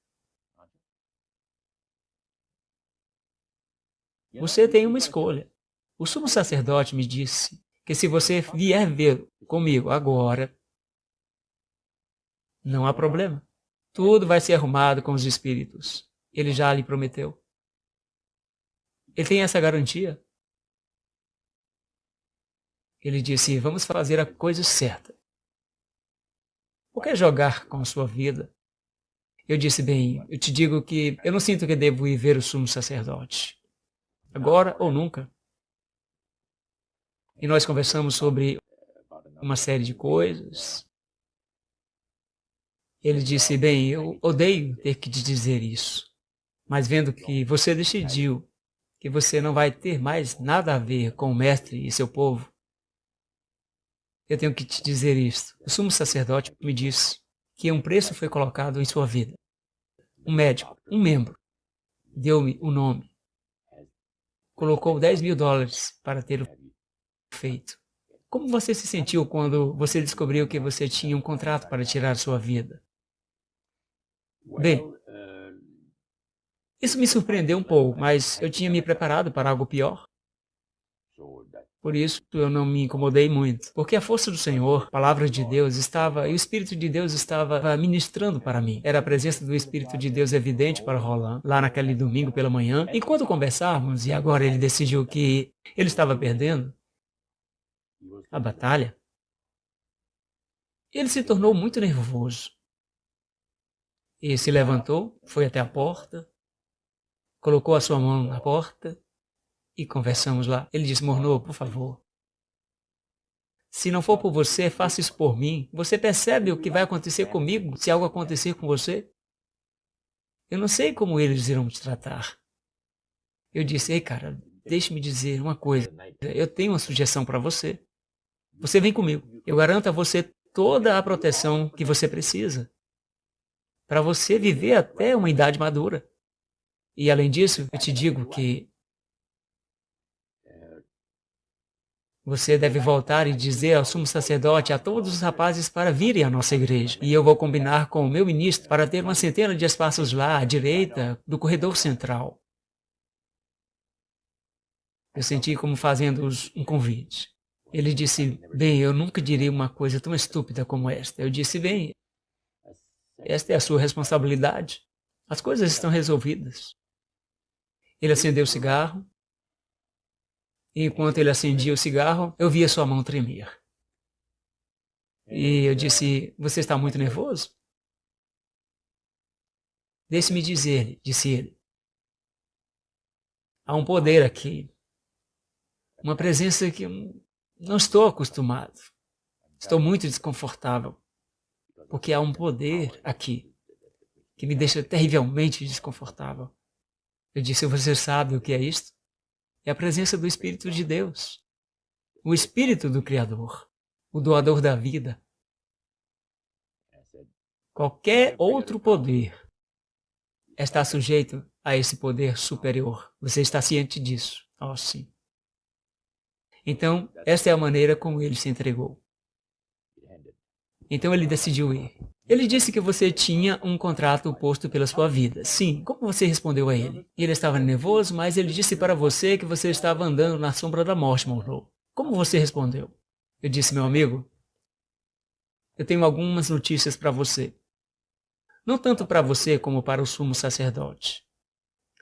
Você tem uma escolha. O sumo sacerdote me disse que se você vier ver comigo agora, não há problema. Tudo vai ser arrumado com os espíritos. Ele já lhe prometeu. Ele tem essa garantia. Ele disse, vamos fazer a coisa certa. Por que jogar com a sua vida? Eu disse, bem, eu te digo que eu não sinto que devo ir ver o sumo sacerdote. Agora ou nunca. E nós conversamos sobre uma série de coisas. Ele disse, bem, eu odeio ter que te dizer isso, mas vendo que você decidiu que você não vai ter mais nada a ver com o mestre e seu povo, eu tenho que te dizer isto. O sumo sacerdote me disse que um preço foi colocado em sua vida. Um médico, um membro, deu-me o nome. Colocou $10.000 para ter o feito. Como você se sentiu quando você descobriu que você tinha um contrato para tirar sua vida? Bem, isso me surpreendeu um pouco, mas eu tinha me preparado para algo pior. Por isso eu não me incomodei muito, porque a força do Senhor, a palavra de Deus estava, e o Espírito de Deus estava ministrando para mim. Era a presença do Espírito de Deus evidente para Roland, lá naquele domingo pela manhã. Enquanto conversávamos, e agora ele decidiu que ele estava perdendo a batalha, ele se tornou muito nervoso. E se levantou, foi até a porta, colocou a sua mão na porta e conversamos lá. Ele disse, Morneau, por favor, se não for por você, faça isso por mim. Você percebe o que vai acontecer comigo se algo acontecer com você? Eu não sei como eles irão te tratar. Eu disse, ei cara, deixe-me dizer uma coisa. Eu tenho uma sugestão para você. Você vem comigo. Eu garanto a você toda a proteção que você precisa para você viver até uma idade madura. E além disso, eu te digo que você deve voltar e dizer ao sumo sacerdote, a todos os rapazes para virem à nossa igreja. E eu vou combinar com o meu ministro para ter uma centena de espaços lá, à direita, do corredor central. Eu senti como fazendo-os um convite. Ele disse, bem, eu nunca diria uma coisa tão estúpida como esta. Eu disse, bem, esta é a sua responsabilidade. As coisas estão resolvidas. Ele acendeu o cigarro. E enquanto ele acendia o cigarro, eu via sua mão tremer. E eu disse, você está muito nervoso? Deixe-me dizer-lhe, disse ele. Há um poder aqui. Uma presença que eu não estou acostumado. Estou muito desconfortável. Porque há um poder aqui que me deixa terrivelmente desconfortável. Eu disse, você sabe o que é isto? É a presença do Espírito de Deus. o Espírito do Criador, o doador da vida. Qualquer outro poder está sujeito a esse poder superior. Você está ciente disso? Oh, sim. Então, esta é a maneira como ele se entregou. Então ele decidiu ir. Ele disse que você tinha um contrato posto pela sua vida. Sim, como você respondeu a ele? Ele estava nervoso, mas ele disse para você que você estava andando na sombra da morte, Monroe. Como você respondeu? Eu disse, meu amigo, eu tenho algumas notícias para você. Não tanto para você como para o sumo sacerdote.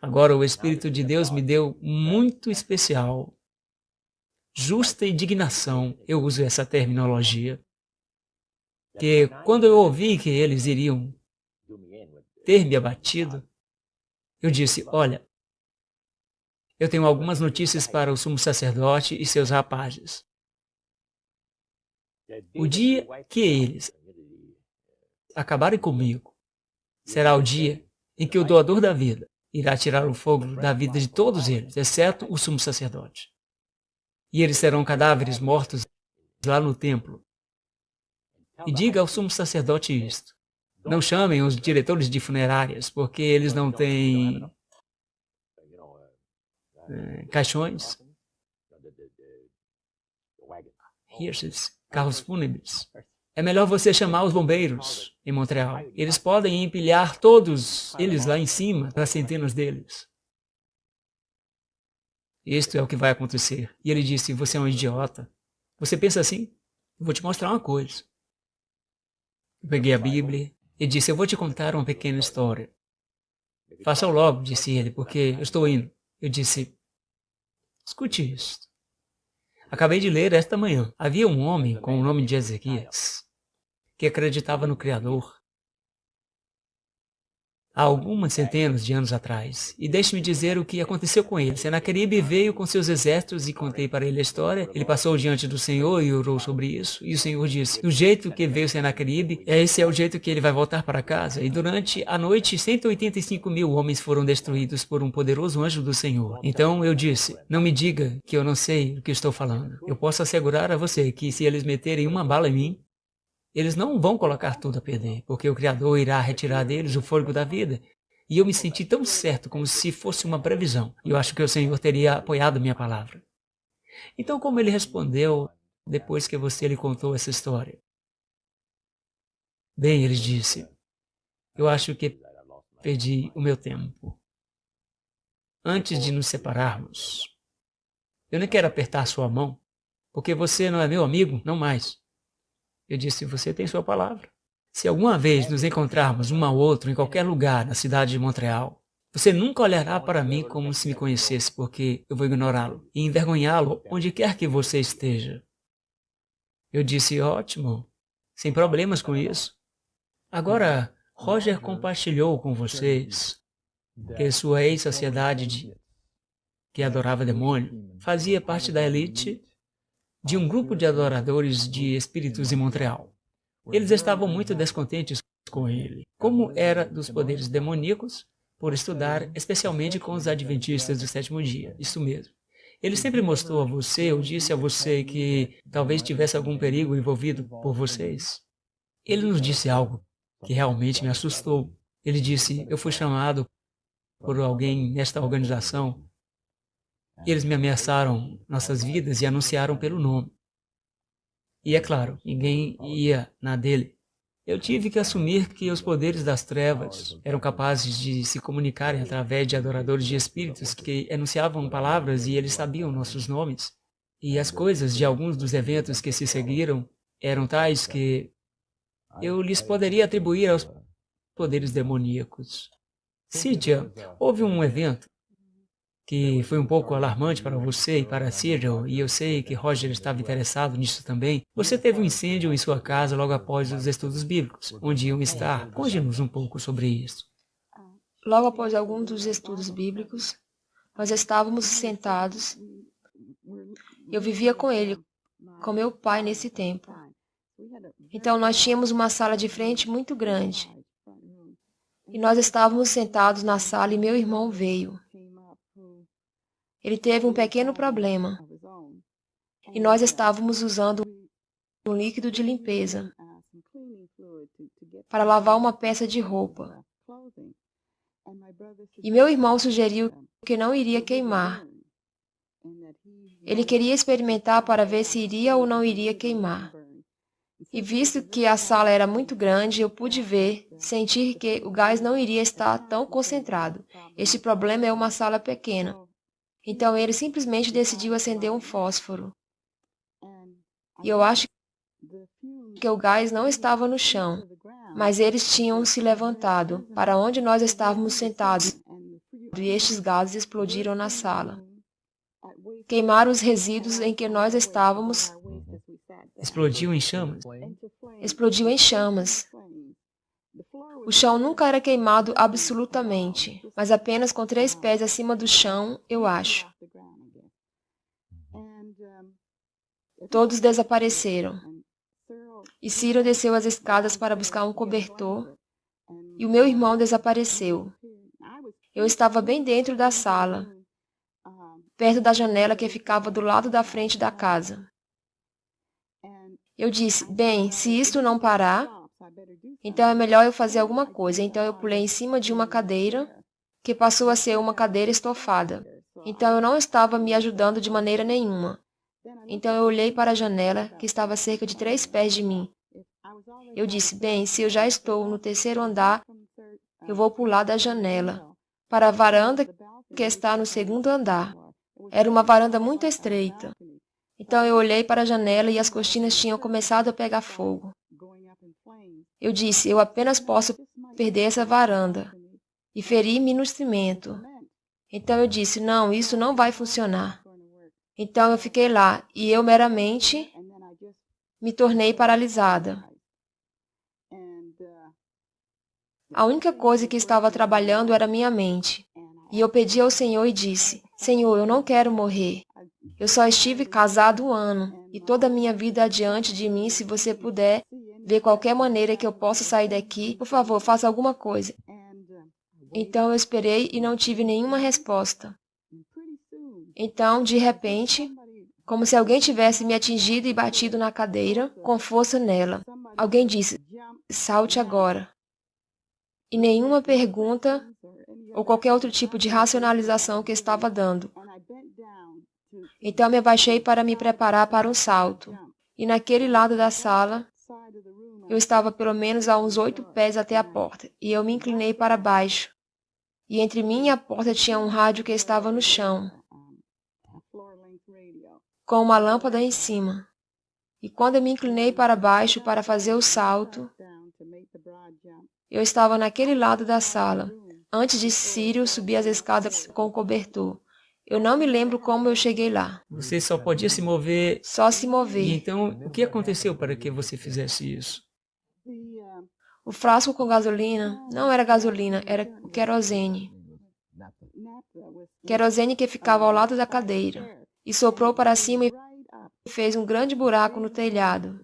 Agora o Espírito de Deus me deu muito especial. Justa indignação, eu uso essa terminologia. Que quando eu ouvi que eles iriam ter me abatido, eu disse, olha, eu tenho algumas notícias para o sumo sacerdote e seus rapazes. O dia que eles acabarem comigo, será o dia em que o doador da vida irá tirar o fogo da vida de todos eles, exceto o sumo sacerdote. E eles serão cadáveres mortos lá no templo. E diga ao sumo sacerdote isto. Não chamem os diretores de funerárias, porque eles não têm caixões, hearses, carros fúnebres. É melhor você chamar os bombeiros em Montreal. Eles podem empilhar todos eles lá em cima, das centenas deles. Isto é o que vai acontecer. E ele disse, você é um idiota. Você pensa assim? Eu vou te mostrar uma coisa. Eu peguei a Bíblia e disse, eu vou te contar uma pequena história. Faça-o logo, disse ele, porque eu estou indo. Eu disse, escute isso. Acabei de ler esta manhã. Havia um homem com o nome de Ezequias que acreditava no Criador há algumas centenas de anos atrás. E deixe-me dizer o que aconteceu com ele. Senaqueribe veio com seus exércitos e contei para ele a história. Ele passou diante do Senhor e orou sobre isso. E o Senhor disse, do jeito que veio Senaqueribe, esse é o jeito que ele vai voltar para casa. E durante a noite, 185.000 homens foram destruídos por um poderoso anjo do Senhor. Então eu disse, não me diga que eu não sei o que estou falando. Eu posso assegurar a você que se eles meterem uma bala em mim, eles não vão colocar tudo a perder, porque o Criador irá retirar deles o fôlego da vida. E eu me senti tão certo, como se fosse uma previsão. E eu acho que o Senhor teria apoiado minha palavra. Então, como ele respondeu depois que você lhe contou essa história? Bem, ele disse, eu acho que perdi o meu tempo. Antes de nos separarmos, eu nem quero apertar sua mão, porque você não é meu amigo, não mais. Eu disse, você tem sua palavra. Se alguma vez nos encontrarmos um ao outro em qualquer lugar na cidade de Montreal, você nunca olhará para mim como se me conhecesse, porque eu vou ignorá-lo e envergonhá-lo onde quer que você esteja. Eu disse, ótimo, sem problemas com isso. Agora, Roger compartilhou com vocês que sua ex-sociedade que adorava demônio fazia parte da elite de um grupo de adoradores de espíritos em Montreal. Eles estavam muito descontentes com ele, como era dos poderes demoníacos, por estudar especialmente com os adventistas do sétimo dia, isso mesmo. Ele sempre mostrou a você, ou disse a você que talvez tivesse algum perigo envolvido por vocês. Ele nos disse algo que realmente me assustou. Ele disse, eu fui chamado por alguém nesta organização. Eles me ameaçaram nossas vidas e anunciaram pelo nome. E é claro, ninguém ia na dele. Eu tive que assumir que os poderes das trevas eram capazes de se comunicarem através de adoradores de espíritos que enunciavam palavras e eles sabiam nossos nomes. E as coisas de alguns dos eventos que se seguiram eram tais que eu lhes poderia atribuir aos poderes demoníacos. Cynthia, houve um evento que foi um pouco alarmante para você e para Cyril, e eu sei que Roger estava interessado nisso também. Você teve um incêndio em sua casa logo após os estudos bíblicos, onde iam estar. Conte-nos um pouco sobre isso. Logo após alguns dos estudos bíblicos, nós estávamos sentados. Eu vivia com ele, com meu pai nesse tempo. Então nós tínhamos uma sala de frente muito grande. E nós estávamos sentados na sala e meu irmão veio. Ele teve um pequeno problema. e nós estávamos usando um líquido de limpeza para lavar uma peça de roupa. E meu irmão sugeriu que não iria queimar. Ele queria experimentar para ver se iria ou não iria queimar. E visto que a sala era muito grande, eu pude sentir que o gás não iria estar tão concentrado. Este problema é uma sala pequena. Então ele simplesmente decidiu acender um fósforo. E eu acho que o gás não estava no chão, mas eles tinham se levantado para onde nós estávamos sentados, e estes gases explodiram na sala. Queimaram os resíduos em que nós estávamos. Explodiu em chamas? Explodiu em chamas. O chão nunca era queimado absolutamente, mas apenas com 3 pés acima do chão, eu acho. Todos desapareceram. E Cyril desceu as escadas para buscar um cobertor, e o meu irmão desapareceu. Eu estava bem dentro da sala, perto da janela que ficava do lado da frente da casa. Eu disse, bem, se isto não parar, então é melhor eu fazer alguma coisa. Então eu pulei em cima de uma cadeira, que passou a ser uma cadeira estofada. Então eu não estava me ajudando de maneira nenhuma. Então eu olhei para a janela, que estava a cerca de 3 pés de mim. Eu disse, bem, se eu já estou no 3º andar, eu vou pular da janela para a varanda que está no 2º andar. Era uma varanda muito estreita. Então eu olhei para a janela e as cortinas tinham começado a pegar fogo. Eu disse, eu apenas posso perder essa varanda e ferir-me no cimento. Então eu disse, não, isso não vai funcionar. Então eu fiquei lá e eu meramente me tornei paralisada. A única coisa que estava trabalhando era minha mente. E eu pedi ao Senhor e disse, Senhor, eu não quero morrer. Eu só estive casado 1 ano e toda a minha vida adiante de mim, se você puder ver qualquer maneira que eu possa sair daqui, por favor, faça alguma coisa. Então eu esperei e não tive nenhuma resposta. Então, de repente, como se alguém tivesse me atingido e batido na cadeira, com força nela, alguém disse, salte agora. E nenhuma pergunta ou qualquer outro tipo de racionalização que estava dando. Então me abaixei para me preparar para um salto. E naquele lado da sala, eu estava pelo menos a uns 8 pés até a porta. E eu me inclinei para baixo. E entre mim e a porta tinha um rádio que estava no chão, com uma lâmpada em cima. E quando eu me inclinei para baixo para fazer o salto, eu estava naquele lado da sala, antes de Cyril subir as escadas com o cobertor. Eu não me lembro como eu cheguei lá. Você só podia se mover... Só se mover. E então, o que aconteceu para que você fizesse isso? O frasco com gasolina não era gasolina, era querosene. Querosene que ficava ao lado da cadeira. E soprou para cima e fez um grande buraco no telhado.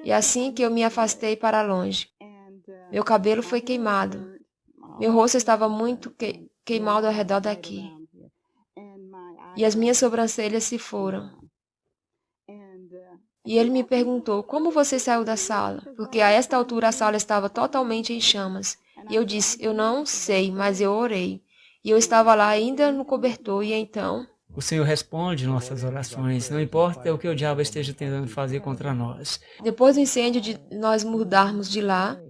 E assim que eu me afastei para longe, meu cabelo foi queimado. Meu rosto estava muito queimado ao redor daqui. E as minhas sobrancelhas se foram. E ele me perguntou, como você saiu da sala? Porque a esta altura a sala estava totalmente em chamas. E eu disse, eu não sei, mas eu orei. E eu estava lá ainda no cobertor, e então... O Senhor responde nossas orações, não importa o que o diabo esteja tentando fazer contra nós. Depois do incêndio de nós mudarmos de lá,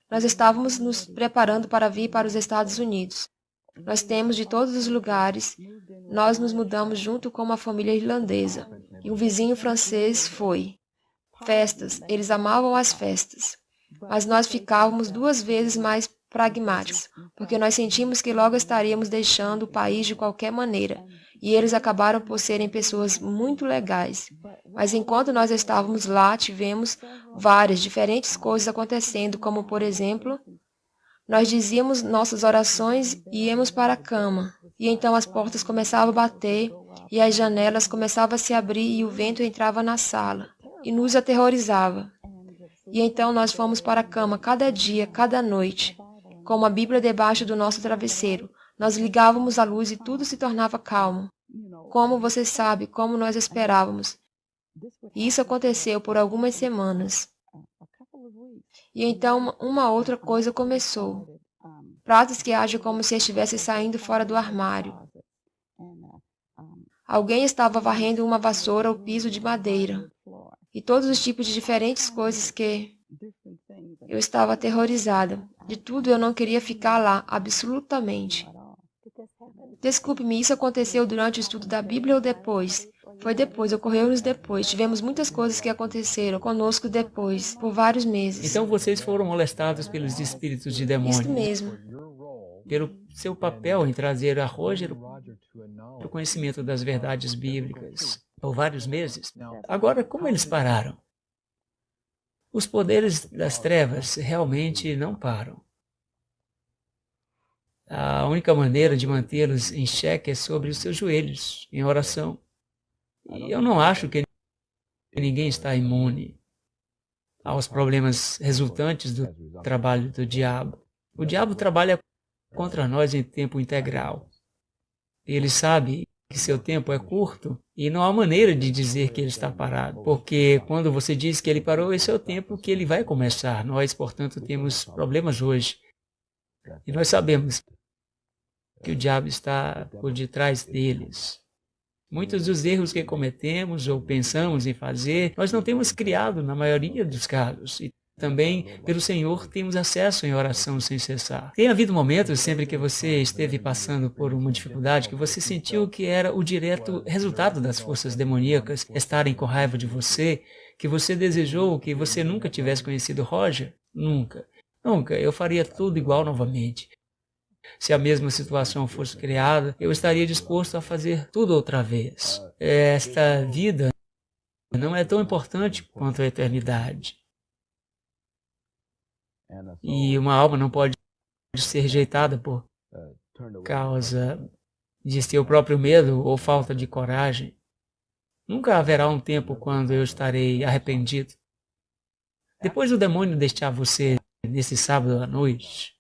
nós estávamos nos preparando para vir para os Estados Unidos. Nós temos de todos os lugares. Nós nos mudamos junto com uma família irlandesa. E um vizinho francês foi. Festas. Eles amavam as festas. Mas nós ficávamos 2 vezes mais pragmáticos, porque nós sentimos que logo estaríamos deixando o país de qualquer maneira. E eles acabaram por serem pessoas muito legais. Mas enquanto nós estávamos lá, tivemos várias diferentes coisas acontecendo, como, por exemplo, nós dizíamos nossas orações e íamos para a cama. E então as portas começavam a bater e as janelas começavam a se abrir e o vento entrava na sala e nos aterrorizava. E então nós fomos para a cama cada dia, cada noite, com uma Bíblia debaixo do nosso travesseiro. Nós ligávamos a luz e tudo se tornava calmo. Como você sabe, como nós esperávamos. E isso aconteceu por algumas semanas. E então uma outra coisa começou. Pratos que agem como se estivesse saindo fora do armário. Alguém estava varrendo uma vassoura ou piso de madeira. E todos os tipos de diferentes coisas que... Eu estava aterrorizada. De tudo eu não queria ficar lá, absolutamente. Desculpe-me, isso aconteceu durante o estudo da Bíblia ou depois? Foi depois, ocorreu-nos depois. Tivemos muitas coisas que aconteceram conosco depois, por vários meses. Então vocês foram molestados pelos espíritos de Isso demônios. mesmo. Pelo seu papel em trazer a Roger para o conhecimento das verdades bíblicas, por vários meses. Agora, como eles pararam? Os poderes das trevas realmente não param. A única maneira de mantê-los em xeque é sobre os seus joelhos, em oração. E eu não acho que ninguém está imune aos problemas resultantes do trabalho do diabo. O diabo trabalha contra nós em tempo integral. Ele sabe que seu tempo é curto e não há maneira de dizer que ele está parado, porque quando você diz que ele parou, esse é o tempo que ele vai começar. Nós, portanto, temos problemas hoje. E nós sabemos que o diabo está por detrás deles. Muitos dos erros que cometemos ou pensamos em fazer, nós não temos criado na maioria dos casos. E também, pelo Senhor, temos acesso em oração sem cessar. Tem havido momentos, sempre que você esteve passando por uma dificuldade, que você sentiu que era o direto resultado das forças demoníacas estarem com raiva de você, que você desejou que você nunca tivesse conhecido Roger? Nunca. Nunca. Eu faria tudo igual novamente. Se a mesma situação fosse criada, eu estaria disposto a fazer tudo outra vez. Esta vida não é tão importante quanto a eternidade. E uma alma não pode ser rejeitada por causa de seu próprio medo ou falta de coragem. Nunca haverá um tempo quando eu estarei arrependido. Depois do demônio deixar você nesse sábado à noite,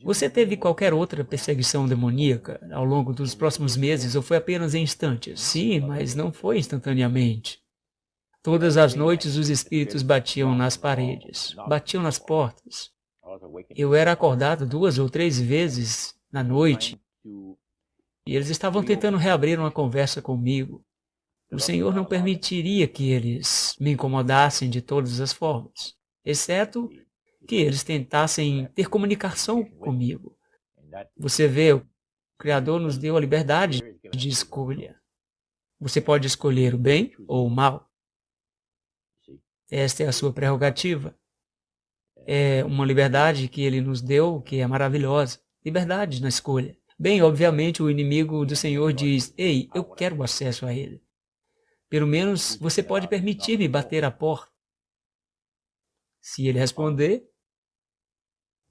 você teve qualquer outra perseguição demoníaca ao longo dos próximos meses ou foi apenas em instantes? Sim, mas não foi instantaneamente. Todas as noites os espíritos batiam nas paredes, batiam nas portas. Eu era acordado 2 ou 3 vezes na noite e eles estavam tentando reabrir uma conversa comigo. O Senhor não permitiria que eles me incomodassem de todas as formas, exceto que eles tentassem ter comunicação comigo. Você vê, o Criador nos deu a liberdade de escolha. Você pode escolher o bem ou o mal. Esta é a sua prerrogativa. É uma liberdade que Ele nos deu, que é maravilhosa. Liberdade na escolha. Bem, obviamente, o inimigo do Senhor diz, ei, eu quero acesso a Ele. Pelo menos você pode permitir-me bater a porta. Se Ele responder,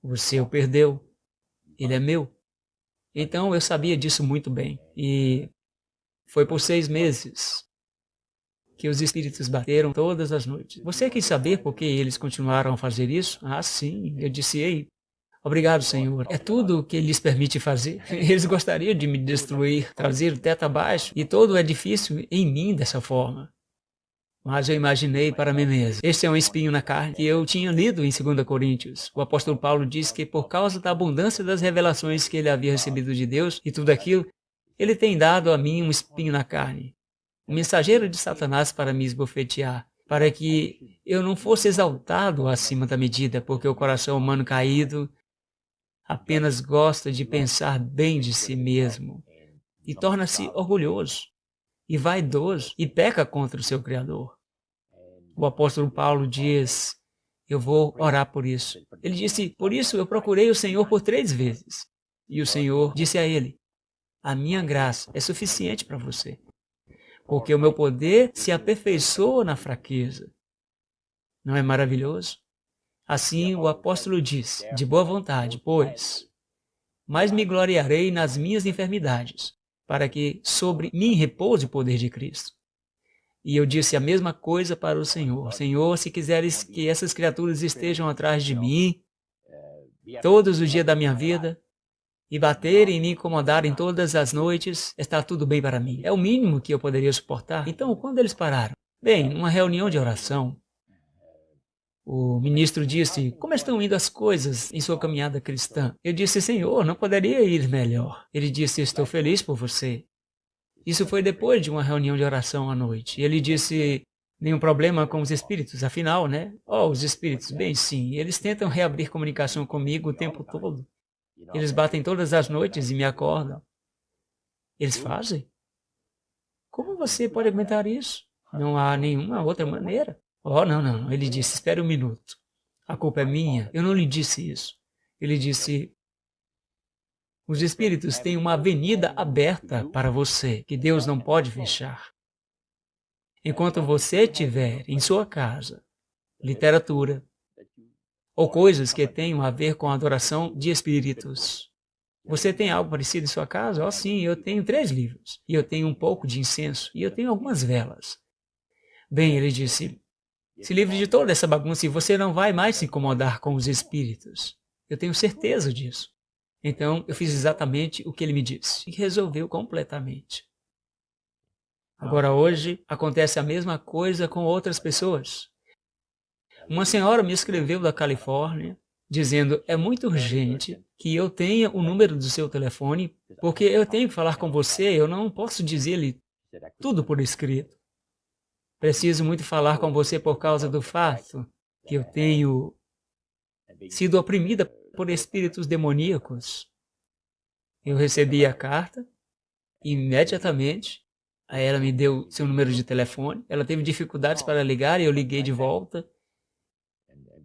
você o perdeu. Ele é meu. Então eu sabia disso muito bem. E foi por 6 meses que os espíritos bateram todas as noites. Você quis saber por que eles continuaram a fazer isso? Ah, sim. Eu disse, ei, obrigado, Senhor. É tudo o que Ele lhes permite fazer. Eles gostariam de me destruir, trazer o teto abaixo, e todo o edifício em mim dessa forma. Mas eu imaginei para mim mesmo. Este é um espinho na carne que eu tinha lido em 2 Coríntios. O apóstolo Paulo diz que por causa da abundância das revelações que ele havia recebido de Deus e tudo aquilo, ele tem dado a mim um espinho na carne. Um mensageiro de Satanás para me esbofetear, para que eu não fosse exaltado acima da medida, porque o coração humano caído apenas gosta de pensar bem de si mesmo e torna-se orgulhoso e vaidoso e peca contra o seu Criador. O apóstolo Paulo diz, eu vou orar por isso. Ele disse, por isso eu procurei o Senhor por 3 vezes. E o Senhor disse a ele, a minha graça é suficiente para você, porque o meu poder se aperfeiçoa na fraqueza. Não é maravilhoso? Assim o apóstolo diz, de boa vontade, pois, mas me gloriarei nas minhas enfermidades, para que sobre mim repouse o poder de Cristo. E eu disse a mesma coisa para o Senhor. Senhor, se quiseres que essas criaturas estejam atrás de mim todos os dias da minha vida, e baterem e me incomodarem todas as noites, está tudo bem para mim. É o mínimo que eu poderia suportar. Então, quando eles pararam? Bem, numa reunião de oração, o ministro disse, como estão indo as coisas em sua caminhada cristã? Eu disse, Senhor, não poderia ir melhor. Ele disse, estou feliz por você. Isso foi depois de uma reunião de oração à noite. E ele disse, nenhum problema com os espíritos, afinal, né? Oh, os espíritos, bem sim, eles tentam reabrir comunicação comigo o tempo todo. Eles batem todas as noites e me acordam. Eles fazem? Como você pode aguentar isso? Não há nenhuma outra maneira. Oh, não. Ele disse, espere um minuto. A culpa é minha. Eu não lhe disse isso. Ele disse, os espíritos têm uma avenida aberta para você, que Deus não pode fechar. Enquanto você tiver em sua casa literatura ou coisas que tenham a ver com a adoração de espíritos. Você tem algo parecido em sua casa? Oh, sim, eu tenho 3 livros. E eu tenho um pouco de incenso. E eu tenho algumas velas. Bem, ele disse, se livre de toda essa bagunça e você não vai mais se incomodar com os espíritos. Eu tenho certeza disso. Então, eu fiz exatamente o que ele me disse. E resolveu completamente. Agora, hoje, acontece a mesma coisa com outras pessoas. Uma senhora me escreveu da Califórnia, dizendo, é muito urgente que eu tenha o número do seu telefone, porque eu tenho que falar com você, eu não posso dizer-lhe tudo por escrito. Preciso muito falar com você por causa do fato que eu tenho sido oprimida por espíritos demoníacos. Eu recebi a carta e imediatamente ela me deu seu número de telefone. Ela teve dificuldades para ligar e eu liguei de volta.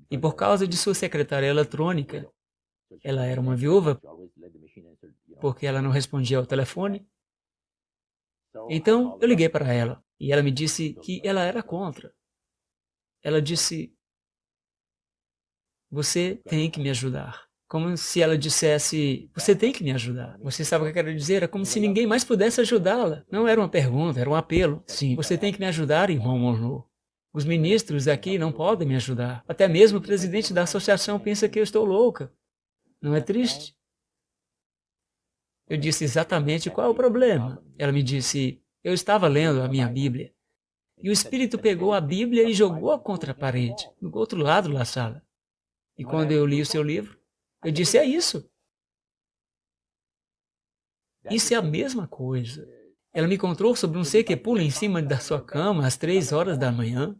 E por causa de sua secretária eletrônica, ela era uma viúva, porque ela não respondia ao telefone. Então eu liguei para ela e ela me disse que ela era contra. Ela disse, você tem que me ajudar. Como se ela dissesse, você tem que me ajudar. Você sabe o que eu quero dizer? É como se ninguém mais pudesse ajudá-la. Não era uma pergunta, era um apelo. Sim, você tem que me ajudar, irmão Monroe. Os ministros aqui não podem me ajudar. Até mesmo o presidente da associação pensa que eu estou louca. Não é triste? Eu disse exatamente qual é o problema. Ela me disse, eu estava lendo a minha Bíblia. E o espírito pegou a Bíblia e jogou-a contra a parede, do outro lado da sala. E quando eu li o seu livro, eu disse, é isso. Isso é a mesma coisa. Ela me contou sobre um ser que pula em cima da sua cama às 3 horas da manhã,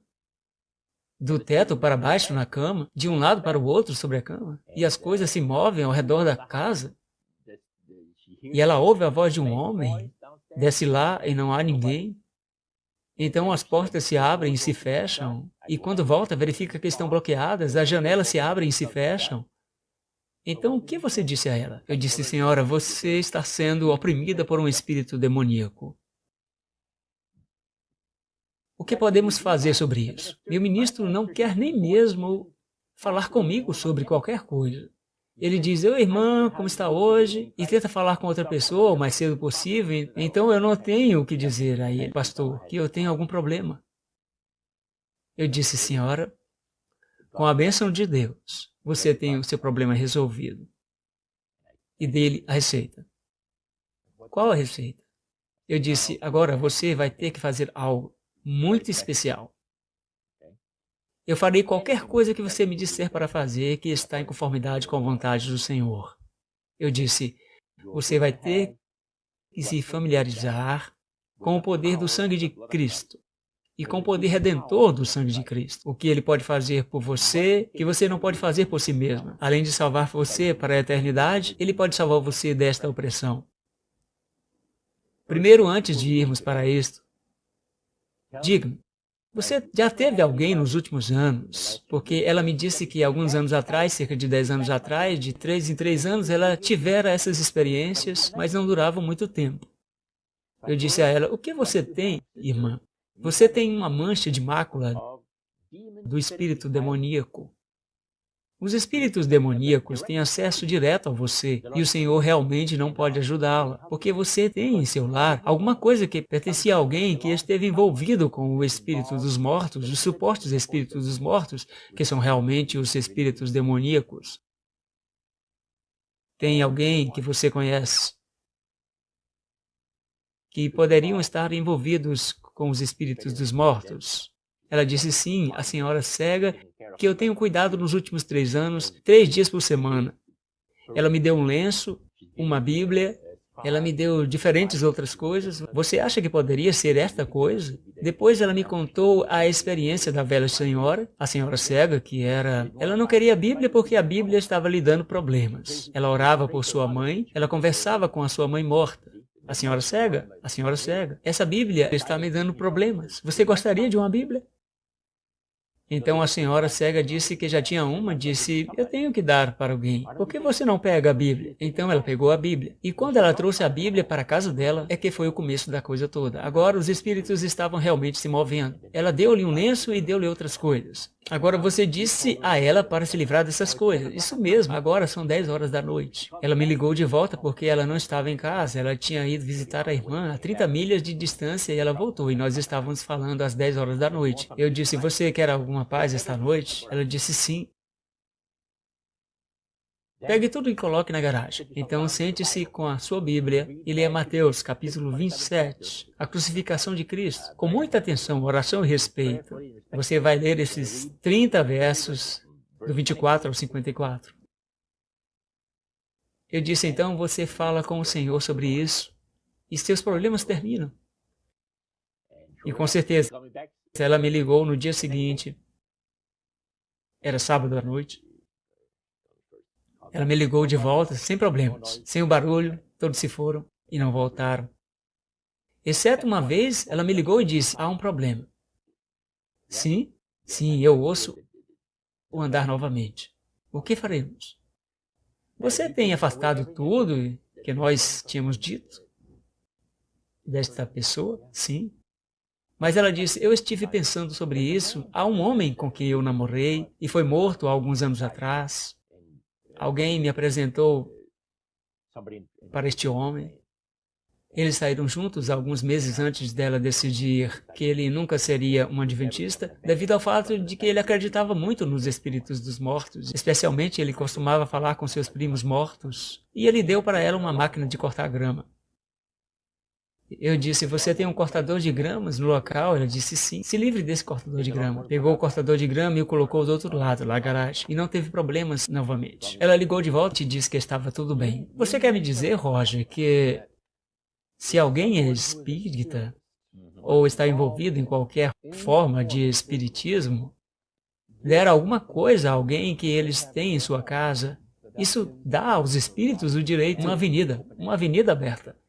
do teto para baixo na cama, de um lado para o outro sobre a cama, e as coisas se movem ao redor da casa. E ela ouve a voz de um homem, desce lá e não há ninguém. Então as portas se abrem e se fecham, e quando volta verifica que estão bloqueadas, as janelas se abrem e se fecham. Então o que você disse a ela? Eu disse, senhora, você está sendo oprimida por um espírito demoníaco. O que podemos fazer sobre isso? Meu ministro não quer nem mesmo falar comigo sobre qualquer coisa. Ele diz, oi irmã, como está hoje? E tenta falar com outra pessoa o mais cedo possível. Então eu não tenho o que dizer a ele, pastor, que eu tenho algum problema. Eu disse, senhora, com a bênção de Deus, você tem o seu problema resolvido. E dele a receita. Qual a receita? Eu disse, agora você vai ter que fazer algo muito especial. Eu farei qualquer coisa que você me disser para fazer que está em conformidade com a vontade do Senhor. Eu disse, você vai ter que se familiarizar com o poder do sangue de Cristo e com o poder redentor do sangue de Cristo. O que ele pode fazer por você, que você não pode fazer por si mesmo. Além de salvar você para a eternidade, ele pode salvar você desta opressão. Primeiro, antes de irmos para isto, diga-me, você já teve alguém nos últimos anos? Porque ela me disse que alguns anos atrás, cerca de 10 anos atrás, de 3 em 3 anos, ela tivera essas experiências, mas não duravam muito tempo. Eu disse a ela, o que você tem, irmã? Você tem uma mancha de mácula do espírito demoníaco. Os espíritos demoníacos têm acesso direto a você e o Senhor realmente não pode ajudá-la, porque você tem em seu lar alguma coisa que pertencia a alguém que esteve envolvido com o espírito dos mortos, os supostos espíritos dos mortos, que são realmente os espíritos demoníacos. tem alguém que você conhece que poderiam estar envolvidos com os espíritos dos mortos? Ela disse sim, a senhora cega, que eu tenho cuidado nos últimos 3 anos, 3 dias por semana. Ela me deu um lenço, uma Bíblia, ela me deu diferentes outras coisas. Você acha que poderia ser esta coisa? Depois ela me contou a experiência da velha senhora, a senhora cega, que era... Ela não queria a Bíblia porque a Bíblia estava lhe dando problemas. Ela orava por sua mãe, ela conversava com a sua mãe morta. A senhora cega, essa Bíblia está me dando problemas. Você gostaria de uma Bíblia? Então a senhora cega disse que já tinha uma, disse, eu tenho que dar para alguém. Por que você não pega a Bíblia? Então ela pegou a Bíblia. E quando ela trouxe a Bíblia para a casa dela, é que foi o começo da coisa toda. Agora os espíritos estavam realmente se movendo. Ela deu-lhe um lenço e deu-lhe outras coisas. Agora você disse a ela para se livrar dessas coisas. Isso mesmo, agora são 10 horas da noite. Ela me ligou de volta porque ela não estava em casa. Ela tinha ido visitar a irmã a 30 milhas de distância e ela voltou. E nós estávamos falando às 10 horas da noite. Eu disse, você quer alguma paz esta noite? Ela disse sim. Pegue tudo e coloque na garagem. Então sente-se com a sua Bíblia e leia Mateus, capítulo 27, a crucificação de Cristo. Com muita atenção, oração e respeito. Você vai ler esses 30 versos, do 24 ao 54. Eu disse, então, você fala com o Senhor sobre isso e seus problemas terminam. E com certeza, ela me ligou no dia seguinte, era sábado à noite. Ela me ligou de volta, sem problemas, sem o barulho, todos se foram e não voltaram. Exceto uma vez, ela me ligou e disse, há um problema. Sim, eu ouço o andar novamente. O que faremos? Você tem afastado tudo que nós tínhamos dito desta pessoa? Sim. Mas ela disse, eu estive pensando sobre isso. Há um homem com quem eu namorei e foi morto há alguns anos atrás. Alguém me apresentou para este homem. Eles saíram juntos alguns meses antes dela decidir que ele nunca seria um adventista, devido ao fato de que ele acreditava muito nos espíritos dos mortos. Especialmente, ele costumava falar com seus primos mortos. E ele deu para ela uma máquina de cortar grama. Eu disse, você tem um cortador de gramas no local? Ela disse sim. Se livre desse cortador de grama. Pegou o cortador de grama e o colocou do outro lado, na garagem. E não teve problemas novamente. Ela ligou de volta e disse que estava tudo bem. Você quer me dizer, Roger, que se alguém é espírita ou está envolvido em qualquer forma de espiritismo, der alguma coisa a alguém que eles têm em sua casa, isso dá aos espíritos o direito a uma avenida aberta.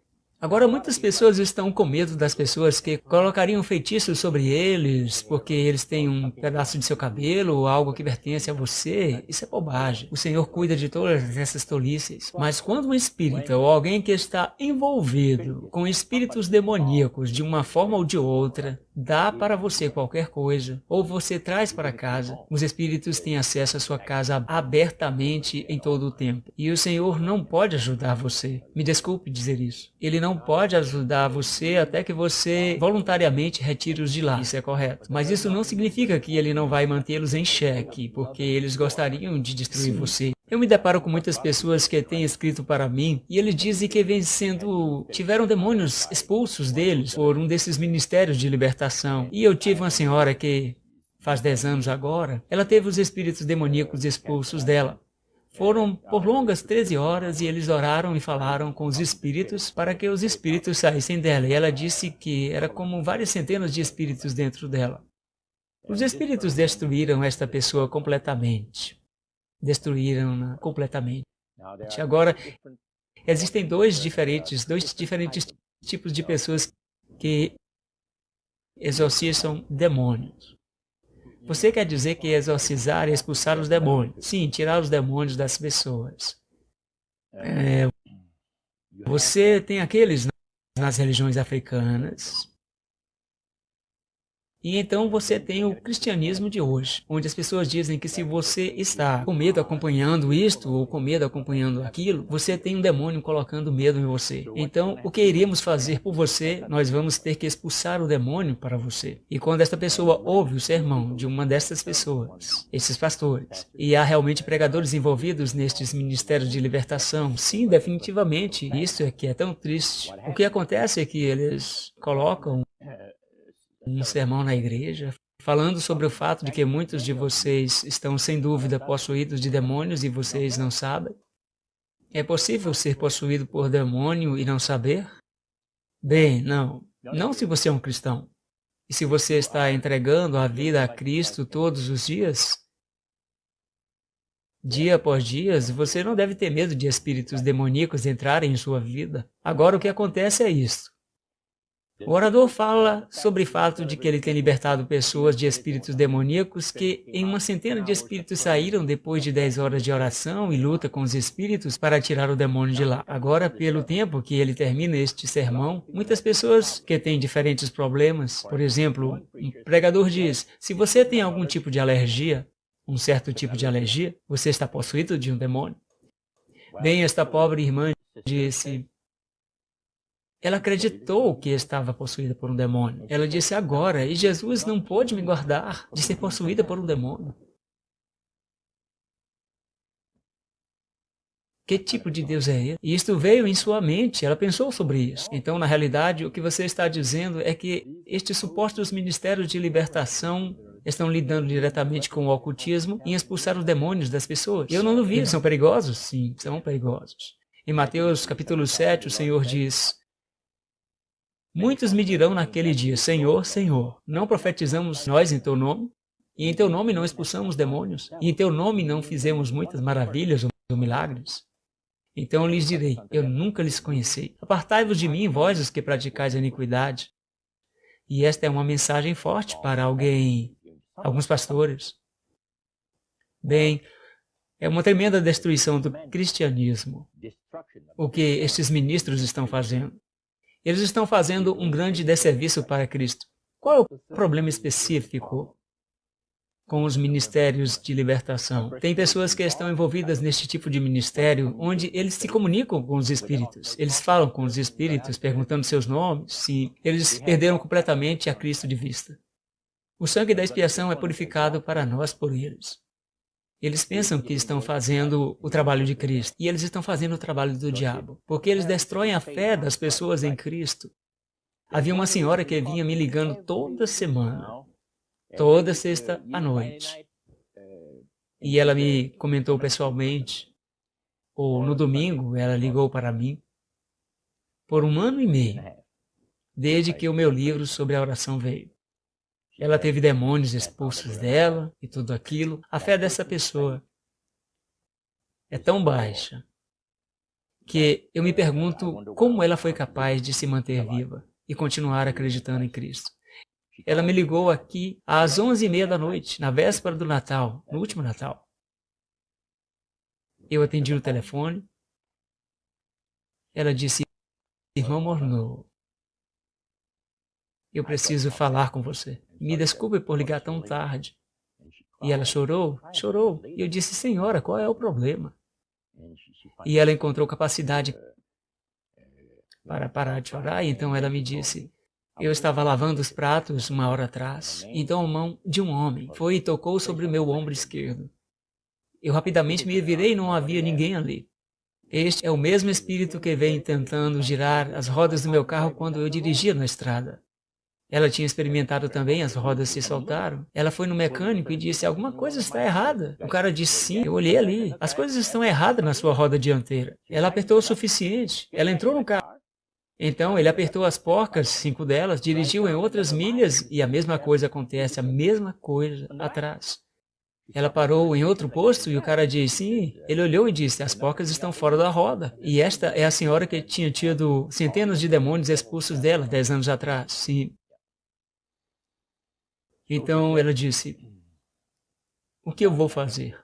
Agora, muitas pessoas estão com medo das pessoas que colocariam feitiços sobre eles porque eles têm um pedaço de seu cabelo ou algo que pertence a você. Isso é bobagem. O Senhor cuida de todas essas tolices. Mas quando um espírita ou alguém que está envolvido com espíritos demoníacos de uma forma ou de outra, dá para você qualquer coisa, ou você traz para casa, os espíritos têm acesso à sua casa abertamente em todo o tempo. E o Senhor não pode ajudar você. Me desculpe dizer isso. Ele não pode ajudar você até que você voluntariamente retire-os de lá. Isso é correto. Mas isso não significa que ele não vai mantê-los em xeque, porque eles gostariam de destruir você. Eu me deparo com muitas pessoas que têm escrito para mim e eles dizem que tiveram demônios expulsos deles por um desses ministérios de libertação. E eu tive uma senhora que faz 10 anos agora, ela teve os espíritos demoníacos expulsos dela. Foram por longas 13 horas e eles oraram e falaram com os espíritos para que os espíritos saíssem dela. E ela disse que era como várias centenas de espíritos dentro dela. Os espíritos destruíram esta pessoa completamente. Destruíram-na completamente. Agora, existem dois diferentes tipos de pessoas que exorcizam demônios. Você quer dizer que exorcizar é expulsar os demônios? Sim, tirar os demônios das pessoas. Você tem aqueles nas religiões africanas E então você tem o cristianismo de hoje, onde as pessoas dizem que se você está com medo acompanhando isto ou com medo acompanhando aquilo, você tem um demônio colocando medo em você. Então, o que iremos fazer por você, nós vamos ter que expulsar o demônio para você. E quando esta pessoa ouve o sermão de uma dessas pessoas, esses pastores, e há realmente pregadores envolvidos nestes ministérios de libertação, sim, definitivamente, isso é que é tão triste. O que acontece é que eles colocam um sermão na igreja, falando sobre o fato de que muitos de vocês estão sem dúvida possuídos de demônios e vocês não sabem. É possível ser possuído por demônio e não saber? Bem, não. Não se você é um cristão. E se você está entregando a vida a Cristo todos os dias, dia após dia, você não deve ter medo de espíritos demoníacos entrarem em sua vida. Agora o que acontece é isto. O orador fala sobre o fato de que ele tem libertado pessoas de espíritos demoníacos, que em uma centena de espíritos saíram depois de 10 horas de oração e luta com os espíritos para tirar o demônio de lá. Agora, pelo tempo que ele termina este sermão, muitas pessoas que têm diferentes problemas, por exemplo, um pregador diz, se você tem algum tipo de alergia, um certo tipo de alergia, você está possuído de um demônio. Bem, esta pobre irmã disse... Ela acreditou que estava possuída por um demônio. Ela disse agora, e Jesus não pôde me guardar de ser possuída por um demônio. Que tipo de Deus é esse? E isto veio em sua mente, ela pensou sobre isso. Então, na realidade, o que você está dizendo é que estes supostos ministérios de libertação estão lidando diretamente com o ocultismo e expulsar os demônios das pessoas. Eu não duvido, são perigosos? Sim, são perigosos. Em Mateus capítulo 7, o Senhor diz... Muitos me dirão naquele dia, Senhor, Senhor, não profetizamos nós em teu nome? E em teu nome não expulsamos demônios? E em teu nome não fizemos muitas maravilhas ou milagres? Então lhes direi, eu nunca lhes conheci. Apartai-vos de mim, vós os que praticais a iniquidade. E esta é uma mensagem forte para alguns pastores. Bem, é uma tremenda destruição do cristianismo, o que estes ministros estão fazendo. Eles estão fazendo um grande desserviço para Cristo. Qual é o problema específico com os ministérios de libertação? Tem pessoas que estão envolvidas neste tipo de ministério, onde eles se comunicam com os espíritos. Eles falam com os espíritos, perguntando seus nomes, se eles perderam completamente a Cristo de vista. O sangue da expiação é purificado para nós por eles. Eles pensam que estão fazendo o trabalho de Cristo, e eles estão fazendo o trabalho do diabo, porque eles destroem a fé das pessoas em Cristo. Havia uma senhora que vinha me ligando toda semana, toda sexta à noite, e ela me comentou pessoalmente, ou no domingo ela ligou para mim, por 1 ano e meio, desde que o meu livro sobre a oração veio. Ela teve demônios expulsos dela e tudo aquilo. A fé dessa pessoa é tão baixa que eu me pergunto como ela foi capaz de se manter viva e continuar acreditando em Cristo. Ela me ligou aqui às 11h30 da noite, na véspera do Natal, no último Natal. Eu atendi o telefone. Ela disse, irmão Morneau, eu preciso falar com você. Me desculpe por ligar tão tarde. E ela chorou, chorou. E eu disse, senhora, qual é o problema? E ela encontrou capacidade para parar de chorar. E então ela me disse, eu estava lavando os pratos 1 hora atrás. Então a mão de um homem foi e tocou sobre o meu ombro esquerdo. Eu rapidamente me virei e não havia ninguém ali. Este é o mesmo espírito que vem tentando girar as rodas do meu carro quando eu dirigia na estrada. Ela tinha experimentado também, as rodas se soltaram. Ela foi no mecânico e disse, alguma coisa está errada. O cara disse, sim, eu olhei ali. As coisas estão erradas na sua roda dianteira. Ela apertou o suficiente. Ela entrou no carro. Então, ele apertou as porcas, 5 delas, dirigiu em outras milhas e a mesma coisa acontece, a mesma coisa atrás. Ela parou em outro posto e o cara disse, sim. Ele olhou e disse, as porcas estão fora da roda. E esta é a senhora que tinha tido centenas de demônios expulsos dela 10 anos atrás. Sim. Então ela disse, o que eu vou fazer?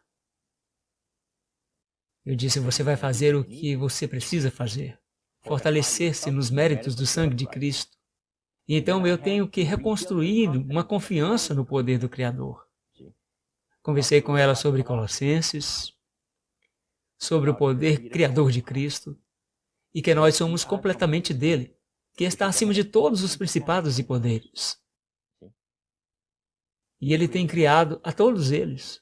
Eu disse, você vai fazer o que você precisa fazer. Fortalecer-se nos méritos do sangue de Cristo. Então eu tenho que reconstruir uma confiança no poder do Criador. Conversei com ela sobre Colossenses, sobre o poder criador de Cristo, e que nós somos completamente dele, que está acima de todos os principados e poderes. E ele tem criado a todos eles.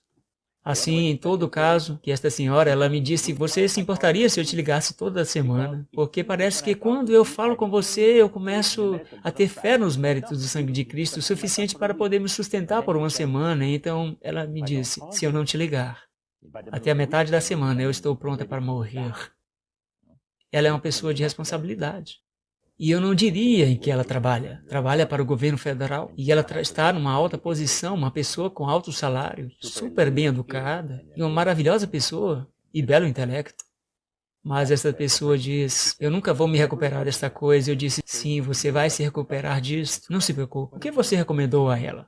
Assim, em todo caso, que esta senhora, ela me disse, você se importaria se eu te ligasse toda semana? Porque parece que quando eu falo com você, eu começo a ter fé nos méritos do sangue de Cristo, o suficiente para poder me sustentar por uma semana. Então, ela me disse, se eu não te ligar, até a metade da semana eu estou pronta para morrer. Ela é uma pessoa de responsabilidade. E eu não diria em que ela trabalha. Trabalha para o governo federal. E ela está numa alta posição, uma pessoa com alto salário, super bem educada, e uma maravilhosa pessoa, e belo intelecto. Mas essa pessoa diz, eu nunca vou me recuperar desta coisa. Eu disse, sim, você vai se recuperar disso. Não se preocupe. O que você recomendou a ela?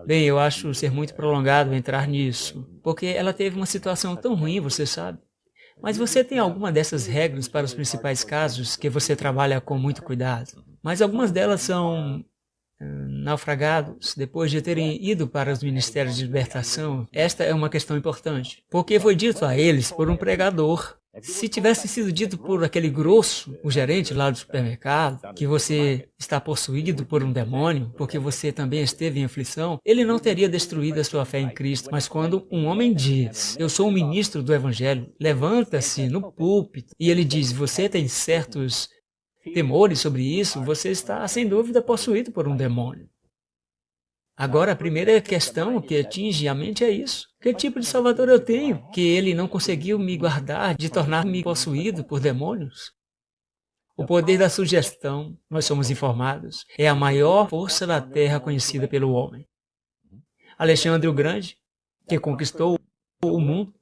Bem, eu acho ser muito prolongado entrar nisso, porque ela teve uma situação tão ruim, você sabe. Mas você tem alguma dessas regras para os principais casos que você trabalha com muito cuidado? Mas algumas delas são naufragados depois de terem ido para os ministérios de libertação. Esta é uma questão importante, porque foi dito a eles por um pregador. Se tivesse sido dito por aquele grosso, o gerente lá do supermercado, que você está possuído por um demônio, porque você também esteve em aflição, ele não teria destruído a sua fé em Cristo. Mas quando um homem diz, eu sou um ministro do Evangelho, levanta-se no púlpito e ele diz, você tem certos temores sobre isso, você está sem dúvida possuído por um demônio. Agora, a primeira questão que atinge a mente é isso. Que tipo de Salvador eu tenho? Que ele não conseguiu me guardar de tornar-me possuído por demônios? O poder da sugestão, nós somos informados, é a maior força da Terra conhecida pelo homem. Alexandre o Grande, que conquistou o mundo,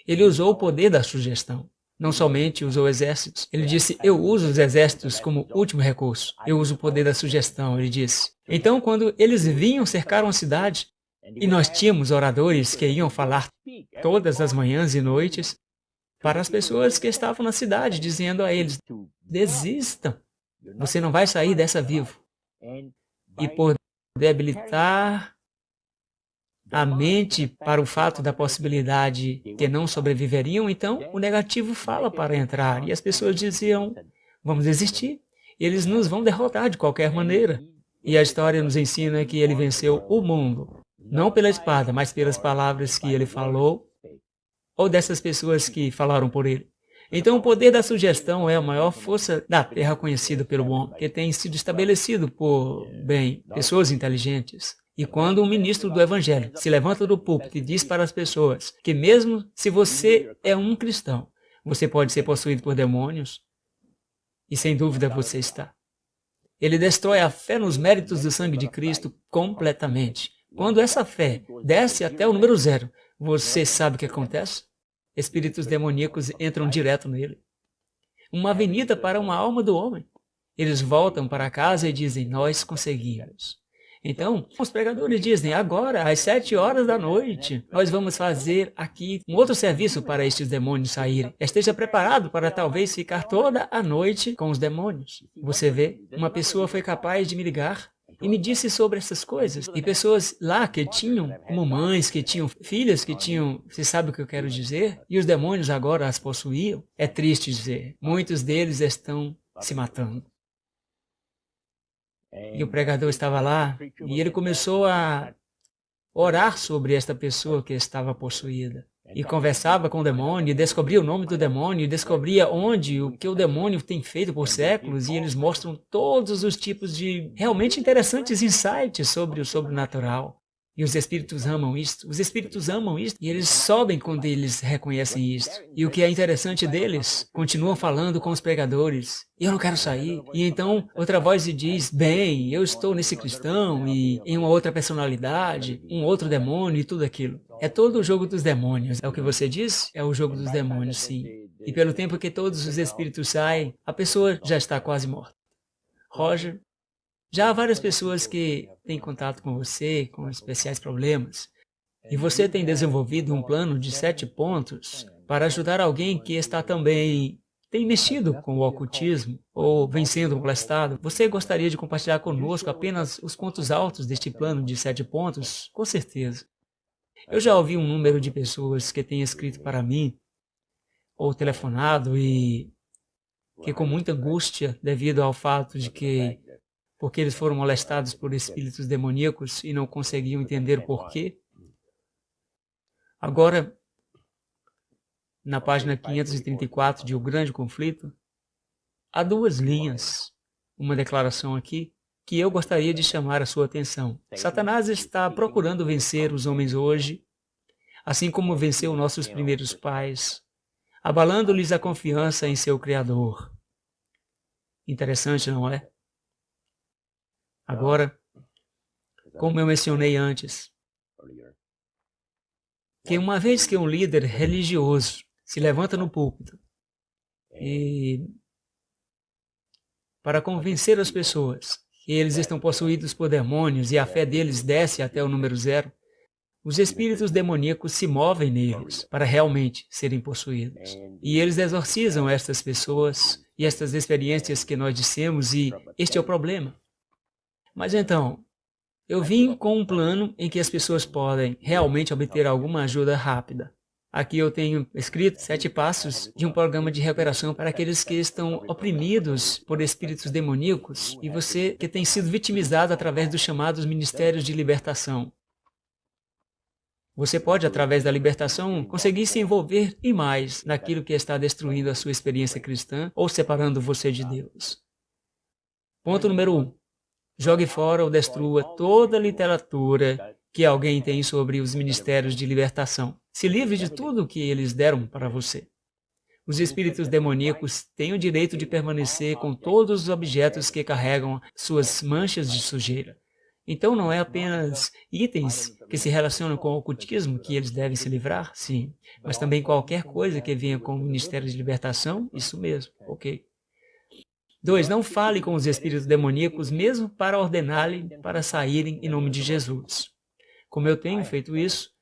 ele usou o poder da sugestão. Não somente usou exércitos. Ele disse, eu uso os exércitos como último recurso. Eu uso o poder da sugestão, ele disse. Então, quando eles vinham cercar uma cidade, e nós tínhamos oradores que iam falar todas as manhãs e noites para as pessoas que estavam na cidade, dizendo a eles, desistam, você não vai sair dessa vivo. E por debilitar a mente para o fato da possibilidade que não sobreviveriam, então o negativo fala para entrar. E as pessoas diziam, vamos desistir, eles nos vão derrotar de qualquer maneira. E a história nos ensina que ele venceu o mundo, não pela espada, mas pelas palavras que ele falou, ou dessas pessoas que falaram por ele. Então o poder da sugestão é a maior força da Terra conhecida pelo homem, que tem sido estabelecido por, pessoas inteligentes. E quando um ministro do Evangelho se levanta do púlpito e diz para as pessoas que mesmo se você é um cristão, você pode ser possuído por demônios, e sem dúvida você está. Ele destrói a fé nos méritos do sangue de Cristo completamente. Quando essa fé desce até o número 0, você sabe o que acontece? Espíritos demoníacos entram direto nele. Uma avenida para uma alma do homem. Eles voltam para casa e dizem, nós conseguimos. Então, os pregadores dizem, agora, às 7 horas da noite, nós vamos fazer aqui um outro serviço para estes demônios saírem. Esteja preparado para talvez ficar toda a noite com os demônios. Você vê, uma pessoa foi capaz de me ligar e me disse sobre essas coisas. E pessoas lá que tinham, como mães, que tinham filhas, que tinham, você sabe o que eu quero dizer? E os demônios agora as possuíam. É triste dizer, muitos deles estão se matando. E o pregador estava lá e ele começou a orar sobre esta pessoa que estava possuída. E conversava com o demônio, e descobria o nome do demônio, e descobria o que o demônio tem feito por séculos, e eles mostram todos os tipos de realmente interessantes insights sobre o sobrenatural. E os espíritos amam isto. Os espíritos amam isto e eles sobem quando eles reconhecem isto. E o que é interessante deles, continuam falando com os pregadores. Eu não quero sair. E então outra voz lhe diz, bem, eu estou nesse cristão e em uma outra personalidade, um outro demônio e tudo aquilo. É todo o jogo dos demônios. É o que você diz? É o jogo dos demônios, sim. E pelo tempo que todos os espíritos saem, a pessoa já está quase morta. Roger, já há várias pessoas que têm contato com você, com especiais problemas, e você tem desenvolvido um plano de 7 pontos para ajudar alguém que está também tem mexido com o ocultismo ou vem sendo molestado, você gostaria de compartilhar conosco apenas os pontos altos deste plano de 7 pontos? Com certeza. Eu já ouvi um número de pessoas que têm escrito para mim ou telefonado e que com muita angústia devido ao fato de que porque eles foram molestados por espíritos demoníacos e não conseguiam entender o porquê. Agora, na página 534 de O Grande Conflito, há 2 linhas, uma declaração aqui, que eu gostaria de chamar a sua atenção. Satanás está procurando vencer os homens hoje, assim como venceu nossos primeiros pais, abalando-lhes a confiança em seu Criador. Interessante, não é? Agora, como eu mencionei antes, que uma vez que um líder religioso se levanta no púlpito e para convencer as pessoas que eles estão possuídos por demônios e a fé deles desce até o número 0, os espíritos demoníacos se movem neles para realmente serem possuídos. E eles exorcizam estas pessoas e estas experiências que nós dissemos, e este é o problema. Mas então, eu vim com um plano em que as pessoas podem realmente obter alguma ajuda rápida. Aqui eu tenho escrito 7 passos de um programa de recuperação para aqueles que estão oprimidos por espíritos demoníacos e você que tem sido vitimizado através dos chamados ministérios de libertação. Você pode, através da libertação, conseguir se envolver e mais naquilo que está destruindo a sua experiência cristã ou separando você de Deus. Ponto número 1. Jogue fora ou destrua toda a literatura que alguém tem sobre os ministérios de libertação. Se livre de tudo o que eles deram para você. Os espíritos demoníacos têm o direito de permanecer com todos os objetos que carregam suas manchas de sujeira. Então não é apenas itens que se relacionam com o ocultismo que eles devem se livrar, sim, mas também qualquer coisa que venha com o ministério de libertação, isso mesmo, ok. 2. Não fale com os espíritos demoníacos mesmo para ordenar-lhe para saírem em nome de Jesus. Como eu tenho feito isso,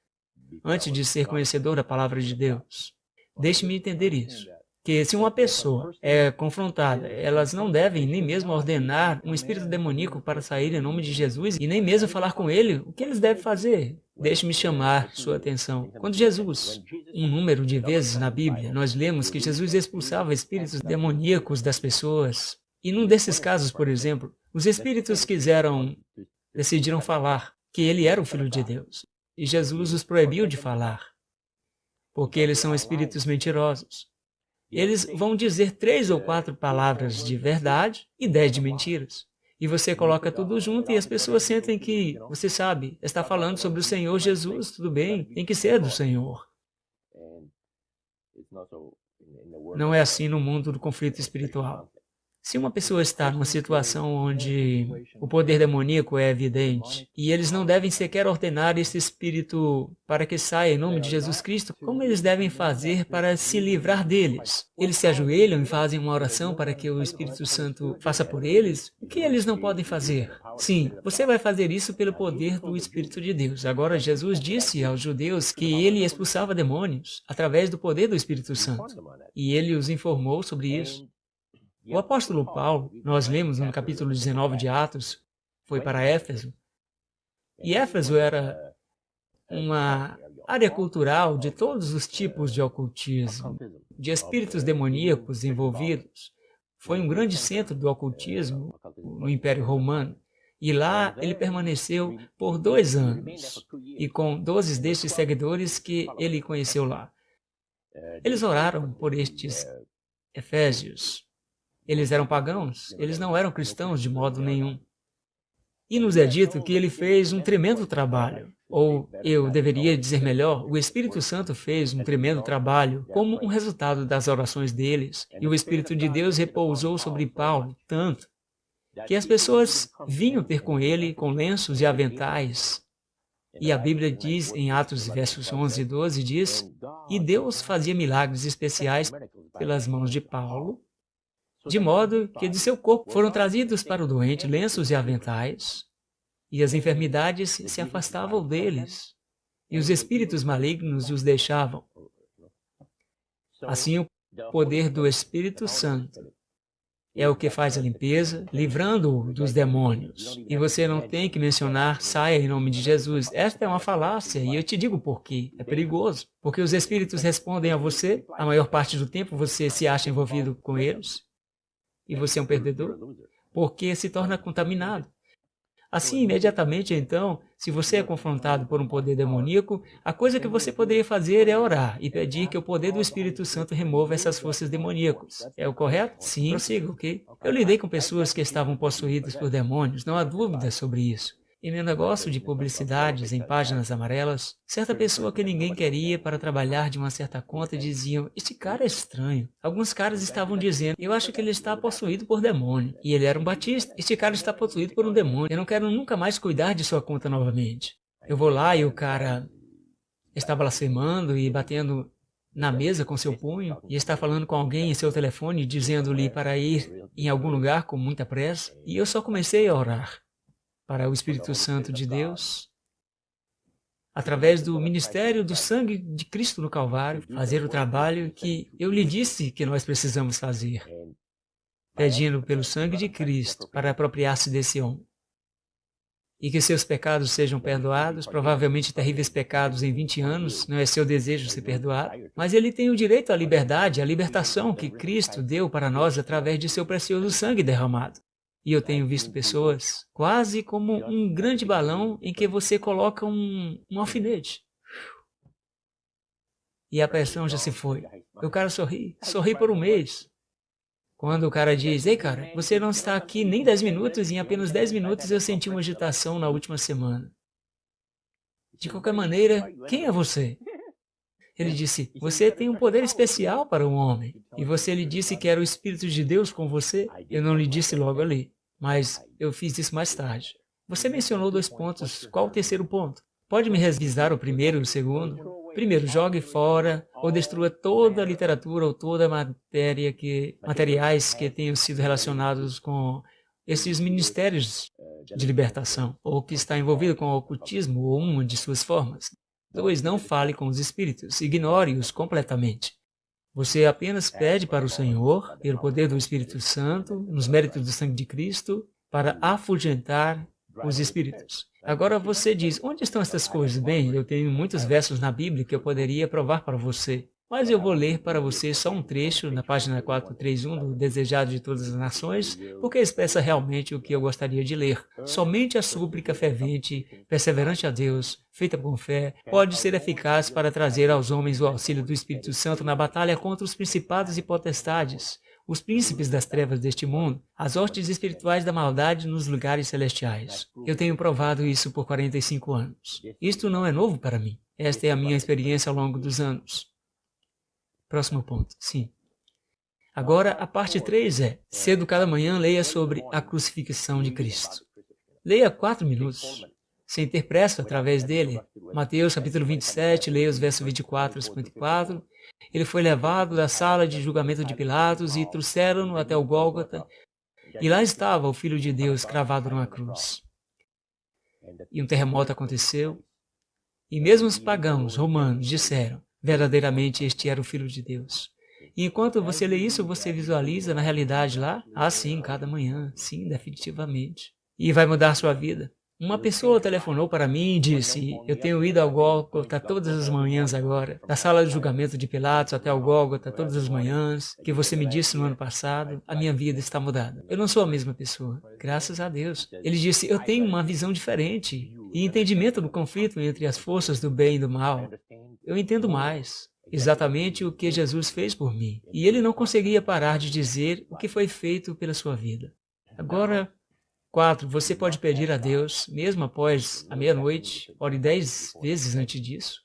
antes de ser conhecedor da palavra de Deus. Deixe-me entender isso. Que se uma pessoa é confrontada, elas não devem nem mesmo ordenar um espírito demoníaco para sair em nome de Jesus e nem mesmo falar com ele o que eles devem fazer. Deixe-me chamar sua atenção. Quando Jesus, um número de vezes na Bíblia, nós lemos que Jesus expulsava espíritos demoníacos das pessoas. E num desses casos, por exemplo, os espíritos decidiram falar que ele era o Filho de Deus. E Jesus os proibiu de falar, porque eles são espíritos mentirosos. Eles vão dizer 3 ou 4 palavras de verdade e 10 de mentiras. E você coloca tudo junto e as pessoas sentem que, você sabe, está falando sobre o Senhor Jesus, tudo bem, tem que ser do Senhor. Não é assim no mundo do conflito espiritual. Se uma pessoa está numa situação onde o poder demoníaco é evidente e eles não devem sequer ordenar esse espírito para que saia em nome de Jesus Cristo, como eles devem fazer para se livrar deles? Eles se ajoelham e fazem uma oração para que o Espírito Santo faça por eles? O que eles não podem fazer? Sim, você vai fazer isso pelo poder do Espírito de Deus. Agora, Jesus disse aos judeus que ele expulsava demônios através do poder do Espírito Santo. E ele os informou sobre isso. O apóstolo Paulo, nós lemos no capítulo 19 de Atos, foi para Éfeso. E Éfeso era uma área cultural de todos os tipos de ocultismo, de espíritos demoníacos envolvidos. Foi um grande centro do ocultismo no Império Romano. E lá ele permaneceu por 2 anos, e com 12 destes seguidores que ele conheceu lá. Eles oraram por estes efésios. Eles eram pagãos, eles não eram cristãos de modo nenhum. E nos é dito que ele fez um tremendo trabalho, ou eu deveria dizer melhor, o Espírito Santo fez um tremendo trabalho como um resultado das orações deles, e o Espírito de Deus repousou sobre Paulo tanto que as pessoas vinham ter com ele com lenços e aventais. E a Bíblia diz em Atos versos 11 e 12, diz, e Deus fazia milagres especiais pelas mãos de Paulo, de modo que de seu corpo foram trazidos para o doente lenços e aventais, e as enfermidades se afastavam deles, e os espíritos malignos os deixavam. Assim, O poder do Espírito Santo é o que faz a limpeza, livrando-o dos demônios. E você não tem que mencionar, saia em nome de Jesus. Esta é uma falácia, e eu te digo por quê. É perigoso. Porque os espíritos respondem a você, a maior parte do tempo você se acha envolvido com eles, e você é um perdedor, porque se torna contaminado. Assim, imediatamente, então, se você é confrontado por um poder demoníaco, a coisa que você poderia fazer é orar e pedir que o poder do Espírito Santo remova essas forças demoníacas. É o correto? Sim, prossiga, ok? Eu lidei com pessoas que estavam possuídas por demônios, não há dúvida sobre isso. Em meu negócio de publicidades em páginas amarelas, certa pessoa que ninguém queria para trabalhar de uma certa conta diziam, este cara é estranho. Alguns caras estavam dizendo, eu acho que ele está possuído por demônio. E ele era um batista. Este cara está possuído por um demônio. Eu não quero nunca mais cuidar de sua conta novamente. Eu vou lá e o cara estava blasfemando e batendo na mesa com seu punho e está falando com alguém em seu telefone, dizendo-lhe para ir em algum lugar com muita pressa. E eu só comecei a orar para o Espírito Santo de Deus, através do ministério do sangue de Cristo no Calvário, fazer o trabalho que eu lhe disse que nós precisamos fazer, pedindo pelo sangue de Cristo para apropriar-se desse homem. E que seus pecados sejam perdoados, provavelmente terríveis pecados em 20 anos, não é seu desejo ser perdoado, mas ele tem o direito à liberdade, à libertação que Cristo deu para nós através de seu precioso sangue derramado. E eu tenho visto pessoas quase como um grande balão em que você coloca um alfinete. E a pressão já se foi. O cara sorri por um mês. Quando o cara diz, ei cara, você não está aqui nem 10 minutos, e em apenas 10 minutos eu senti uma agitação na última semana. De qualquer maneira, quem é você? Ele disse, você tem um poder especial para um homem. E você lhe disse que era o Espírito de Deus com você? Eu não lhe disse logo ali, mas eu fiz isso mais tarde. Você mencionou 2 pontos. Qual o terceiro ponto? Pode me revisar o primeiro e o segundo? Primeiro, jogue fora ou destrua toda a literatura ou toda a materiais que tenham sido relacionados com esses ministérios de libertação, ou que está envolvido com o ocultismo ou uma de suas formas. 2. Não fale com os espíritos, ignore-os completamente. Você apenas pede para o Senhor, pelo poder do Espírito Santo, nos méritos do sangue de Cristo, para afugentar os espíritos. Agora você diz, onde estão essas coisas? Bem, eu tenho muitos versos na Bíblia que eu poderia provar para você, mas eu vou ler para você só um trecho na página 431 do Desejado de Todas as Nações, porque expressa realmente o que eu gostaria de ler. Somente a súplica fervente, perseverante a Deus, feita com fé, pode ser eficaz para trazer aos homens o auxílio do Espírito Santo na batalha contra os principados e potestades, os príncipes das trevas deste mundo, as hostes espirituais da maldade nos lugares celestiais. Eu tenho provado isso por 45 anos. Isto não é novo para mim. Esta é a minha experiência ao longo dos anos. Próximo ponto, sim. Agora, a parte 3 é, cedo cada manhã leia sobre a crucifixão de Cristo. Leia 4 minutos, sem ter pressa através dele. Mateus capítulo 27, leia os versos 24 a 54. Ele foi levado da sala de julgamento de Pilatos e trouxeram-no até o Gólgota. E lá estava o Filho de Deus cravado numa cruz. E um terremoto aconteceu. E mesmo os pagãos romanos disseram, verdadeiramente este era o Filho de Deus. E enquanto você lê isso, você visualiza na realidade lá? Ah, sim, cada manhã. Sim, definitivamente. E vai mudar sua vida. Uma pessoa telefonou para mim e disse, eu tenho ido ao Gólgota todas as manhãs agora, da sala de julgamento de Pilatos até ao Gólgota todas as manhãs, que você me disse no ano passado, a minha vida está mudada. Eu não sou a mesma pessoa, graças a Deus. Ele disse, eu tenho uma visão diferente e entendimento do conflito entre as forças do bem e do mal. Eu entendo mais. Exatamente o que Jesus fez por mim. E ele não conseguia parar de dizer o que foi feito pela sua vida. Agora, 4. Você pode pedir a Deus, mesmo após a meia-noite, ore 10 vezes antes disso.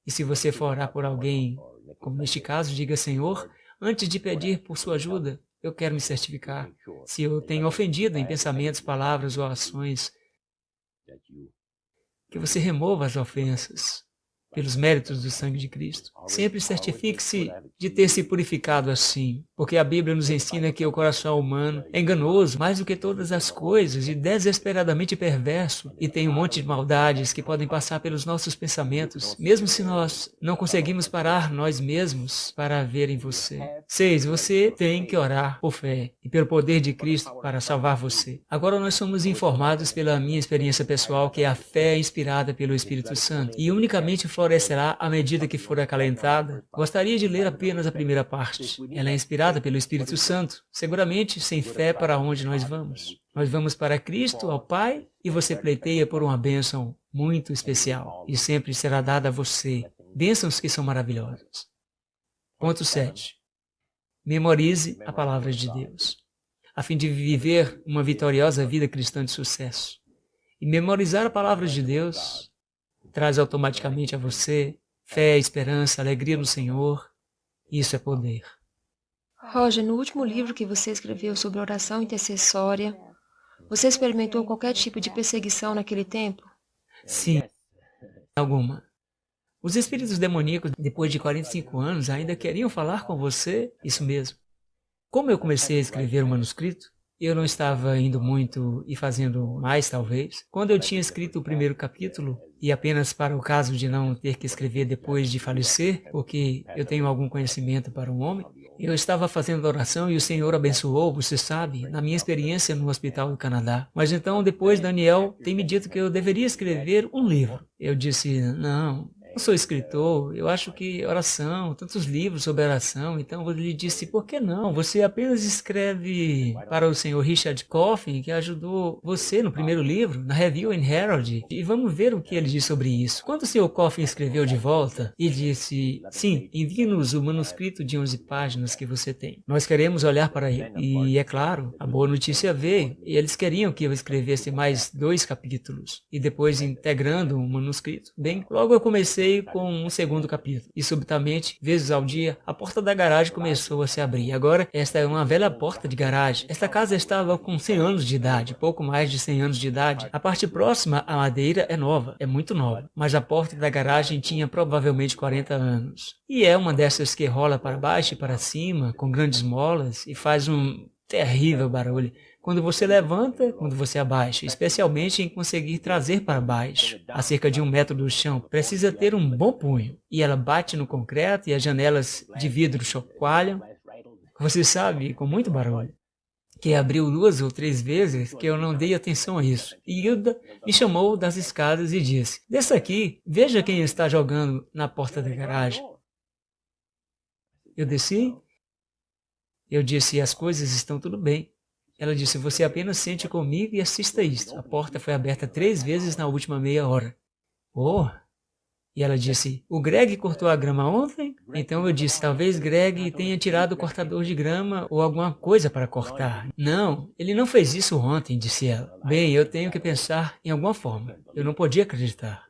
E se você for orar por alguém, como neste caso, diga, Senhor, antes de pedir por sua ajuda, eu quero me certificar se eu tenho ofendido em pensamentos, palavras ou ações. Que você remova as ofensas. pelos méritos do sangue de Cristo. Sempre certifique-se de ter se purificado assim, porque a Bíblia nos ensina que o coração humano é enganoso mais do que todas as coisas e desesperadamente perverso, e tem um monte de maldades que podem passar pelos nossos pensamentos, mesmo se nós não conseguimos parar nós mesmos para ver em você. 6. Você tem que orar por fé e pelo poder de Cristo para salvar você. Agora nós somos informados pela minha experiência pessoal que a fé é inspirada pelo Espírito Santo e unicamente florescerá à medida que for acalentada. Gostaria de ler apenas a primeira parte. Ela é inspirada pelo Espírito Santo. Seguramente, sem fé, para onde nós vamos? Nós vamos para Cristo, ao Pai, e você pleiteia por uma bênção muito especial e sempre será dada a você. Bênçãos que são maravilhosas. Ponto 7. Memorize a palavra de Deus, a fim de viver uma vitoriosa vida cristã de sucesso. E memorizar a palavra de Deus traz automaticamente a você fé, esperança, alegria no Senhor. Isso é poder. Roger, no último livro que você escreveu sobre oração intercessória, você experimentou qualquer tipo de perseguição naquele tempo? Sim, alguma. Os espíritos demoníacos, depois de 45 anos, ainda queriam falar com você? Isso mesmo. Como eu comecei a escrever o manuscrito, eu não estava indo muito e fazendo mais, talvez. Quando eu tinha escrito o primeiro capítulo, e apenas para o caso de não ter que escrever depois de falecer, porque eu tenho algum conhecimento para um homem, eu estava fazendo oração e o Senhor abençoou, você sabe, na minha experiência no hospital do Canadá. Mas então, depois, Daniel tem me dito que eu deveria escrever um livro. Eu disse, não sou escritor, eu acho que oração, tantos livros sobre oração, então ele disse, por que não? Você apenas escreve para o senhor Richard Coffin, que ajudou você no primeiro livro, na Review and Herald, e vamos ver o que ele diz sobre isso. Quando o senhor Coffin escreveu de volta, e disse, sim, envie-nos o manuscrito de 11 páginas que você tem. Nós queremos olhar para ele. E é claro, a boa notícia veio, e eles queriam que eu escrevesse mais 2 capítulos, e depois integrando um manuscrito. Bem, logo eu comecei com um segundo capítulo. E subitamente, vezes ao dia, a porta da garagem começou a se abrir. Agora, esta é uma velha porta de garagem. Esta casa estava com 100 anos de idade, pouco mais de 100 anos de idade. A parte próxima, a madeira, é nova, é muito nova. Mas a porta da garagem tinha provavelmente 40 anos. E é uma dessas que rola para baixo e para cima, com grandes molas, e faz um terrível barulho. Quando você levanta, quando você abaixa, especialmente em conseguir trazer para baixo, a cerca de 1 metro do chão, precisa ter um bom punho. E ela bate no concreto e as janelas de vidro chacoalham. Você sabe, com muito barulho, que abriu 2 ou 3 vezes que eu não dei atenção a isso. E Hilda me chamou das escadas e disse, desça aqui, veja quem está jogando na porta da garagem. Eu desci. Eu disse, as coisas estão tudo bem. Ela disse, você apenas sente comigo e assista isto. A porta foi aberta 3 vezes na última meia hora. Oh! E ela disse, o Greg cortou a grama ontem? Então eu disse, talvez Greg tenha tirado o cortador de grama ou alguma coisa para cortar. Não, ele não fez isso ontem, disse ela. Bem, eu tenho que pensar em alguma forma. Eu não podia acreditar.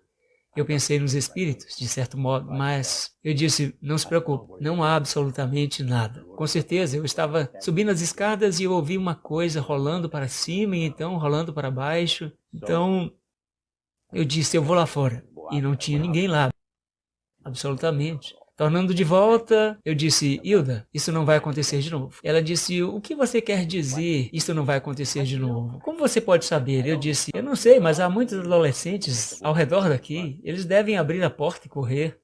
Eu pensei nos espíritos, de certo modo, mas eu disse, não se preocupe, não há absolutamente nada. Com certeza, eu estava subindo as escadas e eu ouvi uma coisa rolando para cima e então rolando para baixo. Então, eu disse, eu vou lá fora. E não tinha ninguém lá, absolutamente. Tornando de volta, eu disse, Hilda, isso não vai acontecer de novo. Ela disse, o que você quer dizer, isso não vai acontecer de novo? Como você pode saber? Eu disse, eu não sei, mas há muitos adolescentes ao redor daqui. Eles devem abrir a porta e correr.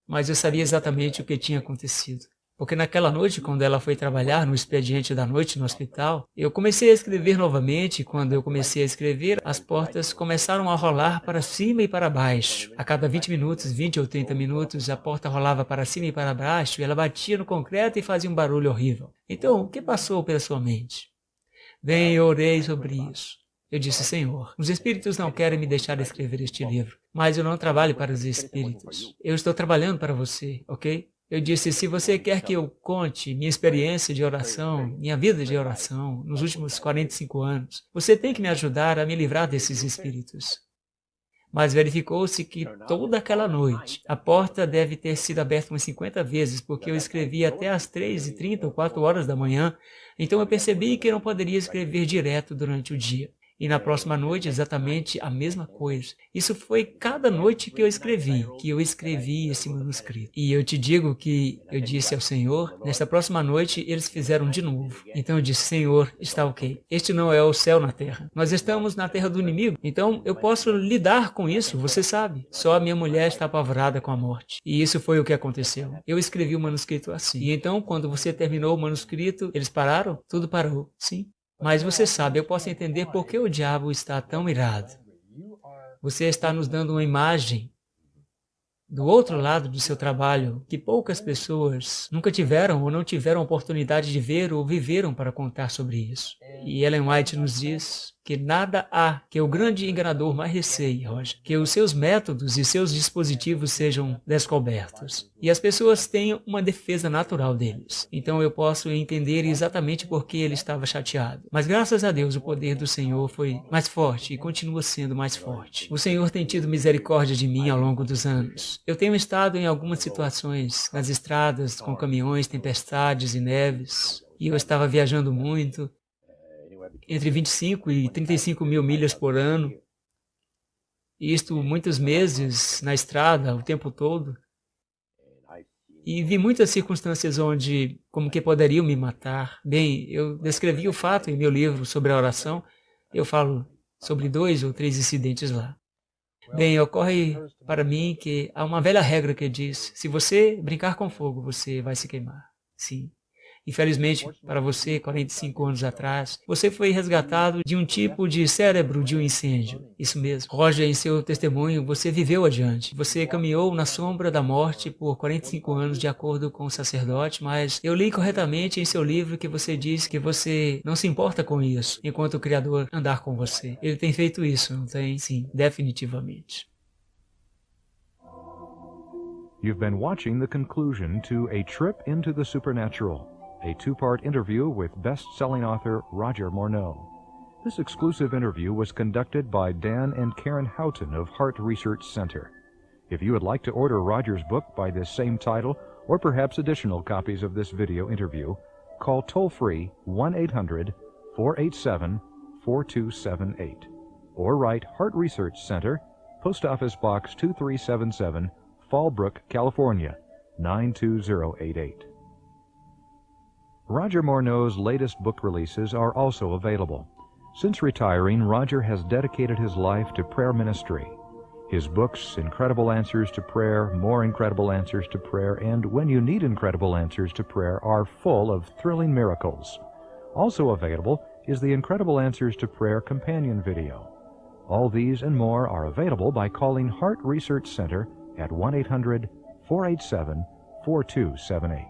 Mas eu sabia exatamente o que tinha acontecido. Porque naquela noite, quando ela foi trabalhar no expediente da noite no hospital, eu comecei a escrever novamente. Quando eu comecei a escrever, as portas começaram a rolar para cima e para baixo. A cada 20 minutos, 20 ou 30 minutos, a porta rolava para cima e para baixo, e ela batia no concreto e fazia um barulho horrível. Então, o que passou pela sua mente? Bem, eu orei sobre isso. Eu disse, Senhor, os espíritos não querem me deixar escrever este livro, mas eu não trabalho para os espíritos. Eu estou trabalhando para você, ok? Eu disse, se você quer que eu conte minha experiência de oração, minha vida de oração, nos últimos 45 anos, você tem que me ajudar a me livrar desses espíritos. Mas verificou-se que toda aquela noite, a porta deve ter sido aberta umas 50 vezes, porque eu escrevi até às 3h30 ou 4 horas da manhã, então eu percebi que eu não poderia escrever direto durante o dia. E na próxima noite, exatamente a mesma coisa. Isso foi cada noite que eu escrevi esse manuscrito. E eu te digo que eu disse ao Senhor, nesta próxima noite eles fizeram de novo. Então eu disse, Senhor, está ok. Este não é o céu na terra. Nós estamos na terra do inimigo. Então eu posso lidar com isso, você sabe. Só a minha mulher está apavorada com a morte. E isso foi o que aconteceu. Eu escrevi o manuscrito assim. E então, quando você terminou o manuscrito, eles pararam? Tudo parou, sim. Mas você sabe, eu posso entender por que o diabo está tão irado. Você está nos dando uma imagem do outro lado do seu trabalho que poucas pessoas nunca tiveram ou não tiveram oportunidade de ver ou viveram para contar sobre isso. E Ellen White nos diz que nada há que o grande enganador mais receie, Roger, que os seus métodos e seus dispositivos sejam descobertos. E as pessoas têm uma defesa natural deles. Então eu posso entender exatamente por que ele estava chateado. Mas graças a Deus o poder do Senhor foi mais forte e continua sendo mais forte. O Senhor tem tido misericórdia de mim ao longo dos anos. Eu tenho estado em algumas situações nas estradas com caminhões, tempestades e neves. E eu estava viajando muito, entre 25 e 35 mil milhas por ano. Isto muitos meses na estrada, o tempo todo. E vi muitas circunstâncias onde, como que poderiam me matar. Bem, eu descrevi o fato em meu livro sobre a oração. Eu falo sobre 2 ou 3 incidentes lá. Bem, ocorre para mim que há uma velha regra que diz, se você brincar com fogo, você vai se queimar. Sim. Infelizmente, para você, 45 anos atrás, você foi resgatado de um tipo de cérebro de um incêndio. Isso mesmo. Roger, em seu testemunho, você viveu adiante. Você caminhou na sombra da morte por 45 anos, de acordo com o sacerdote, mas eu li corretamente em seu livro que você diz que você não se importa com isso, enquanto o Criador andar com você. Ele tem feito isso, não tem? Sim, definitivamente. You've been watching the conclusion to A Trip into the Supernatural, a 2-part interview with best-selling author Roger Morneau. This exclusive interview was conducted by Dan and Karen Houghton of Heart Research Center. If you would like to order Roger's book by this same title, or perhaps additional copies of this video interview, call toll-free 1-800-487-4278, or write Heart Research Center, Post Office Box 2377, Fallbrook, California, 92088. Roger Morneau's latest book releases are also available. Since retiring, Roger has dedicated his life to prayer ministry. His books, Incredible Answers to Prayer, More Incredible Answers to Prayer, and When You Need Incredible Answers to Prayer, are full of thrilling miracles. Also available is the Incredible Answers to Prayer companion video. All these and more are available by calling Heart Research Center at 1-800-487-4278.